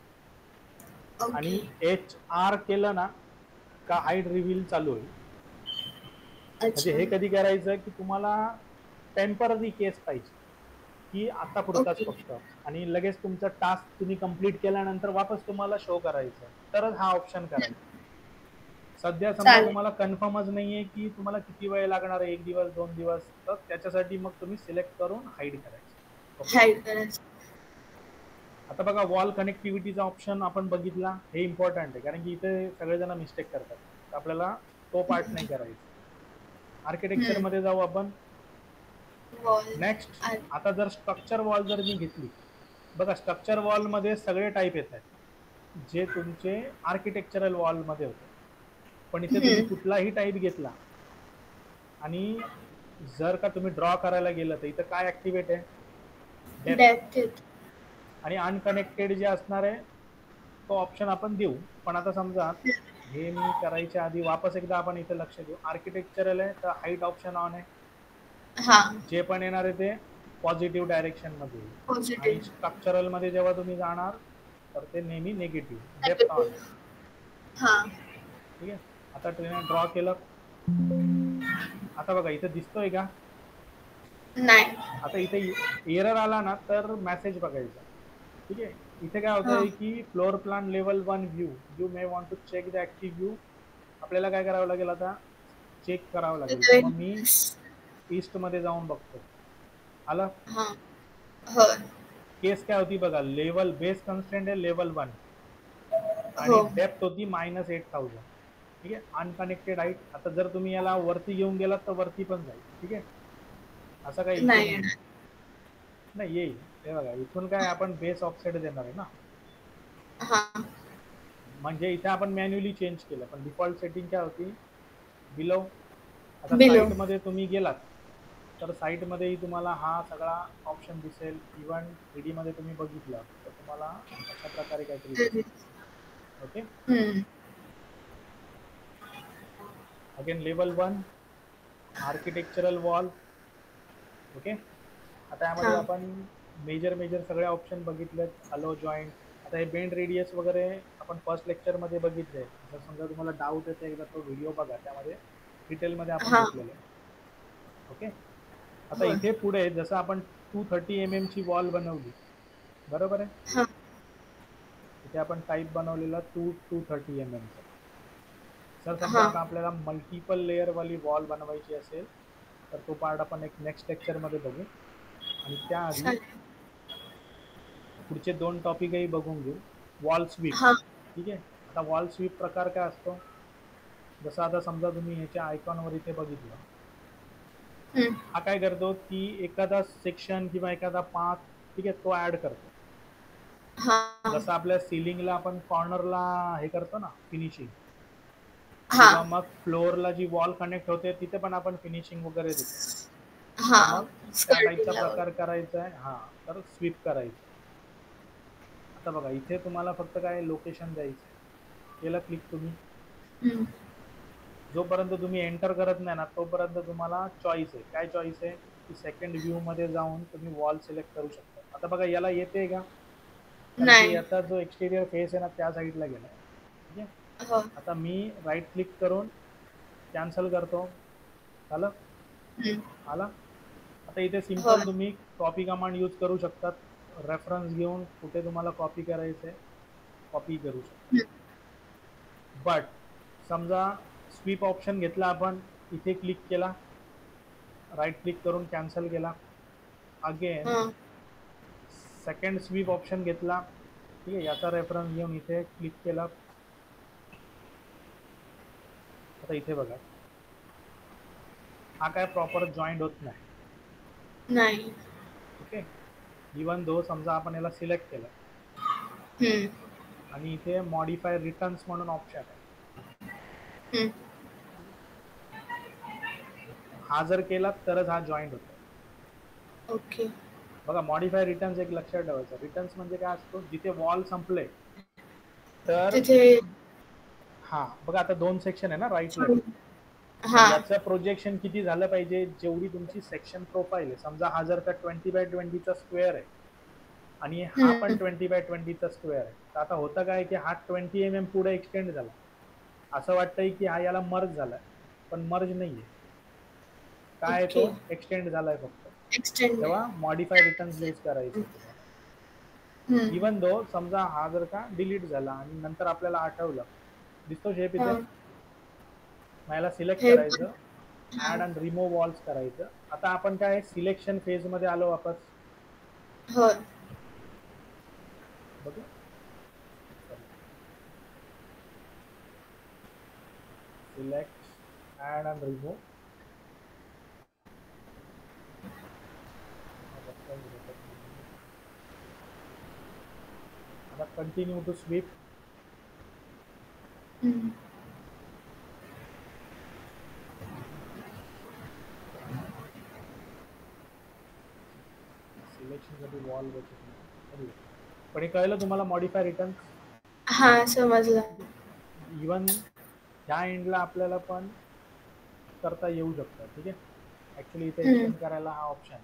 आणि HR केलं ना का हाईड रिव्हील चालू होईल. म्हणजे हे कधी करायचं की तुम्हाला टेम्पररी केस पाहिजे की आता पुरताच फक्त, आणि लगेच तुमचा टास्क तुम्ही कंप्लीट केल्यानंतर वापस तुम्हाला शो करायचं, तरच हा ऑप्शन करायचा. सध्या समजा तुम्हाला कन्फर्मच नाहीये की तुम्हाला किती वेळ लागणार आहे, 1 दिवस 2 दिवस, तर त्याच्यासाठी मग तुम्ही सिलेक्ट करून हाईड करायचं. आता बघा वॉल कनेक्टिव्हिटीचा ऑप्शन आपण बघितला, हे इम्पॉर्टंट आहे कारण की इथे सगळेजण मिस्टेक करतात, आपल्याला तो पार्ट नाही करायचा. आर्किटेक्चर मध्ये जाऊ आपण. नेक्स्ट, आता जर स्ट्रक्चर वॉल जर मी घेतली, बघा स्ट्रक्चर वॉल मध्ये सगळे टाईप येतात जे तुमचे आर्किटेक्चरल वॉल मध्ये होते. पण इथे तुम्ही कुठलाही टाईप घेतला आणि जर का तुम्ही ड्रॉ करायला गेलं तर इथं काय ऍक्टिव्हेट आहे? डेप्थ. आणि अनकनेक्टेड जे असणार आहे तो ऑप्शन आपण देऊ. पण आता समजा हे मी करायच्या आधी वापस एकदा आपण इथे लक्ष देऊ. आर्किटेक्चरल आहे तर हाईट ऑप्शन ऑन आहे. हा जे पण येणार आहे ते पॉझिटिव्ह डायरेक्शन मध्ये येईल. आणि पॉझिटिव्ह स्ट्रक्चरल मध्ये जेव्हा तुम्ही जाणार तर ते नेहमी निगेटिव्ह. डेप्थ ऑन आहे. हा ठीक आहे. आता ट्रेन ड्रॉ केलं. आता बघा इथे दिसतोय का? नाही आता इथे एरर आला ना तर मेसेज बघायचा. ठीक आहे. इथे काय हा होतंय की floor plan level 1 view you may want to check the active view. आपल्याला काय करावं लागेल आता? चेक करावं लागेल. तर मग मी ईस्ट मध्ये जाऊन बघतो. आलं? हा होय केस काय होती बघा, लेवल बेस कन्स्टेंट आहे लेवल 1 आणि हो डेप्थ होती -8000. ठीक आहे. Unconnected height. आता जर तुम्ही याला वरती घेऊन गेलात तर वरती पण जाईल. ठीक आहे. असा काही इश्यू नाही नाही. नाही येईल. हे बघा इथून काय आपण बेस ऑफसेट देणार आहे ना, हा म्हणजे इथे आपण मॅन्युअली चेंज केलं पण डिफॉल्ट सेटिंग काय होती बिलो. आता बिलो साईट मध्ये तुम्ही गेलात तर साईट मध्येही तुम्हाला हा सगळा ऑप्शन दिसेल. इव्हन 3D मध्ये तुम्ही बघितलं तर तुम्हाला अशा प्रकारे काहीतरी दिसेल. Okay. Again level 1 architectural wall. Okay. आता यामध्ये हा आपण मेजर सगळे ऑप्शन बघितलेत. अलो जॉईंट. आता हे बेंड रेडियस वगैरे आपण फर्स्ट लेक्चर मध्ये बघितले. जर समजा तुम्हाला डाऊट येते एकदा तो व्हिडिओ बघा, त्यामध्ये डिटेलमध्ये आपण हा घेतलेलं आहे. ओके. आता होय इथे पुढे जसं आपण 230 mm ची वॉल बनवली बरोबर आहे. हा इथे आपण टाईप बनवलेला 230 mm चा. जर समजा हा आता आपल्याला मल्टिपल लेअर वाली वॉल बनवायची असेल तर तो पार्ट आपण एक नेक्स्ट लेक्चर मध्ये बघू. आणि त्याआधी चालेल पुढचे 2 टॉपिकही बघून घेऊ. Wall sweep. हा ठीक आहे. आता वॉल स्वीप प्रकार काय असतो, जसं आता समजा तुम्ही ह्याच्या आयकॉनवर इथे बघितलं. हा काय करतो की एखादा सेक्शन किंवा एखादा पाथ ठीक आहे तो ऍड करतो. हा जसं आपल्या सिलिंगला आपण कॉर्नरला हे करतो ना फिनिशिंग, हा किंवा मग फ्लोअरला जी वॉल कनेक्ट होते तिथे पण आपण फिनिशिंग वगैरे देतो. हा तर मग त्या टाईपचा स्कर्टिंग प्रकार करायचा आहे. हा तर स्वीप करायचं. आता बघा इथे तुम्हाला फक्त काय लोकेशन द्यायचं. केलं क्लिक तुम्ही. जोपर्यंत तुम्ही एंटर करत नाही ना तोपर्यंत तुम्हाला चॉईस आहे. काय चॉईस आहे की सेकंड व्ह्यू मध्ये जाऊन तुम्ही वॉल सिलेक्ट करू शकता. आता बघा याला येते का, कारण की नाही याचा जो एक्सटेरियर फेस आहे ना त्या साईडला गेला. ठीक आहे. हो आता मी राईट क्लिक करून कॅन्सल करतो. झालं. आला. आता इथे सिंपल होय तुम्ही कॉपी कमांड यूज करू शकतात. रेफरन्स घेऊन कुठे तुम्हाला कॉपी करायचंय कॉपी करू शकता. बट समजा स्वीप ऑप्शन घेतला आपण, इथे क्लिक केला, राईट क्लिक करून कॅन्सल केला, अगेन हा सेकंड स्वीप ऑप्शन घेतला. ठीक आहे. याचा रेफरन्स घेऊन इथे क्लिक केला. आता इथे बघा हा काय प्रॉपर जॉईंट होत नाही. नाही ओके. इवन दो समजा आपण याला सिलेक्ट केलं आणि इथे मॉडिफाय रिटर्न्स म्हणून ऑप्शन आहे. हा जर केला तरच हा जॉईंट होतो. ओके बघा मॉडिफाय रिटर्न्स एक लक्षात ठेवायचं. रिटर्न्स म्हणजे काय असतो, जिथे वॉल संपले तर तिथे हा बघा आता 2 सेक्शन आहे ना राईट लेफ्ट. हा याचं प्रोजेक्शन किती झालं पाहिजे, जेवढी तुमची सेक्शन प्रोफाईल आहे. समजा हा जर का 20x20 चा स्क्वेअर आहे आणि हा पण 20x20 चा स्क्वेअर आहे. तर आता होतं काय की हा 20 mm पुढे एक्सटेंड झाला. असं वाटतंय की हा याला मर्ज झालाय पण मर्ज नाहीये. काय ओके तो एक्सटेंड झालाय फक्त. एक्सटेंड तेव्हा मॉडिफाय रिटर्न्स यूज करायचे तुम्हाला. इवन दो समजा हा जर का डिलीट झाला आणि नंतर आपल्याला आठवलं, दिसतो शेप इथे, मला सिलेक्ट हे पण करायचं, ऍड अँड रिमूव्ह वॉल्स करायचं. आता आपण काय सिलेक्शन फेज मध्ये आलो वापस. हो बघू सिलेक्ट ऍड अँड रिमूव्ह. आता कंटिन्यू टू स्वीप. सिलेक्शन साठी वॉल पण हे कळलं तुम्हाला मॉडिफाय रिटर्न्स. हा समजलं. इवन ह्या एंडला आपल्याला पण करता येऊ शकतं. ठीक आहे, ऍक्च्युली इथे एक्सटेंड करायला हा ऑप्शन आहे.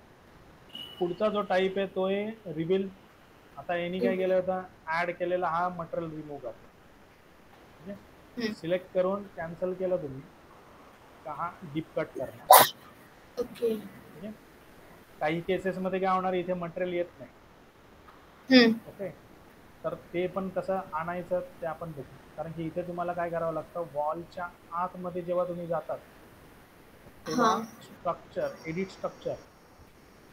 पुढचा जो टाईप आहे तो आहे रिव्हील. आता यांनी काय केलं होतं, ऍड केलेला हा मटेरियल रिमूव्ह करतो. ठीक आहे, सिलेक्ट करून कॅन्सल केलं तुम्ही का हा डीप कट करणार. ओके. ठीक आहे, काही केसेस मध्ये काय होणार, इथे मटेरियल येत नाही. ओके, तर ते पण कसं आणायचं ते आपण बघू. कारण की इथे तुम्हाला काय करावं लागतं, वॉलच्या आतमध्ये जेव्हा तुम्ही जातात तेव्हा स्ट्रक्चर, एडिट स्ट्रक्चर,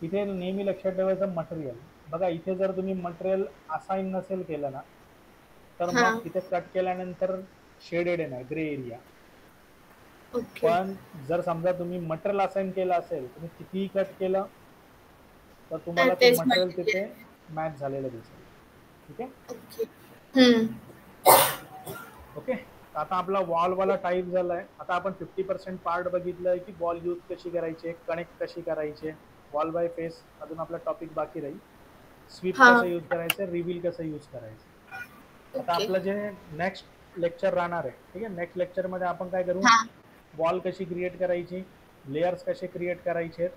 इथे नेहमी लक्षात ठेवायचं मटेरियल. बघा इथे जर तुम्ही मटेरियल असाइन नसेल केलं ना, तर मग इथे कट केल्यानंतर शेडेड येणार, ग्रे एरिया. पण जर समजा तुम्ही मटेरियल असाइन केलं असेल, तुम्ही कितीही कट केलं तर तुम्हाला ते मटेरियल तिथे मॅच झालेलं दिसेल. ठीक आहे, ओके. आता आपला वॉल वाला टाईप झालाय. आता आपण 50% पार्ट बघितलंय की वॉल यूज कशी करायची, कनेक्ट कशी करायची, वॉल बाय फेस अजून आपला टॉपिक बाकी राहील. स्वीप कसं यूज करायचं, रिव्हील कसं यूज करायचं. आता आपलं जे नेक्स्ट लेक्चर राहणार आहे, ठीक आहे, नेक्स्ट लेक्चर मध्ये आपण काय करू, वॉल कशी क्रिएट करायची, लेयर्स कसे क्रिएट करायचे,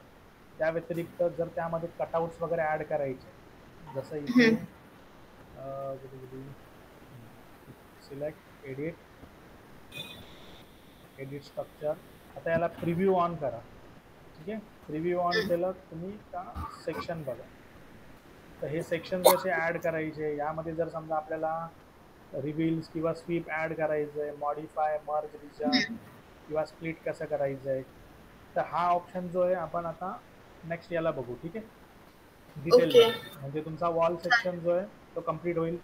त्या व्यतिरिक्त जर त्यामध्ये कटआउट्स वगैरे ऍड करायचे, जसं इथे सिलेक्ट, एडिट स्ट्रक्चर. आता याला प्रिव्ह्यू ऑन करा. ठीक आहे, प्रिव्ह्यू ऑन केलं तुम्ही का सेक्शन बघा. तर हे सेक्शन कसे ऍड करायचे, यामध्ये जर समजा आपल्याला रिव्हील्स किंवा स्वीप ऍड करायचं आहे, मॉडिफाय, मर्ज रिजन किंवा स्प्लिट कसं करायचं आहे, तर हा ऑप्शन जो आहे आपण आता नेक्स्ट याला बघू. ठीक आहे, डिटेलमध्ये. म्हणजे तुमचा वॉल सेक्शन जो आहे तो कम्प्लीट होईल.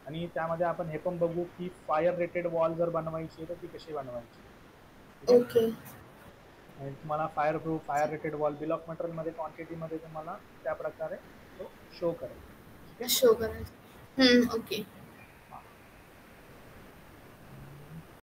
आणि त्यामध्ये आपण हे पण बघू की फायर रेटेड वॉल जर बनवायची तर ती कशी बनवायची. ओके. आणि तुम्हाला fire proof, fire rated wall bill of material मध्ये क्वांटिटी मध्ये तुम्हाला त्या प्रकारे तो शो करेल. ठीक आहे, शो करायचं. ओके.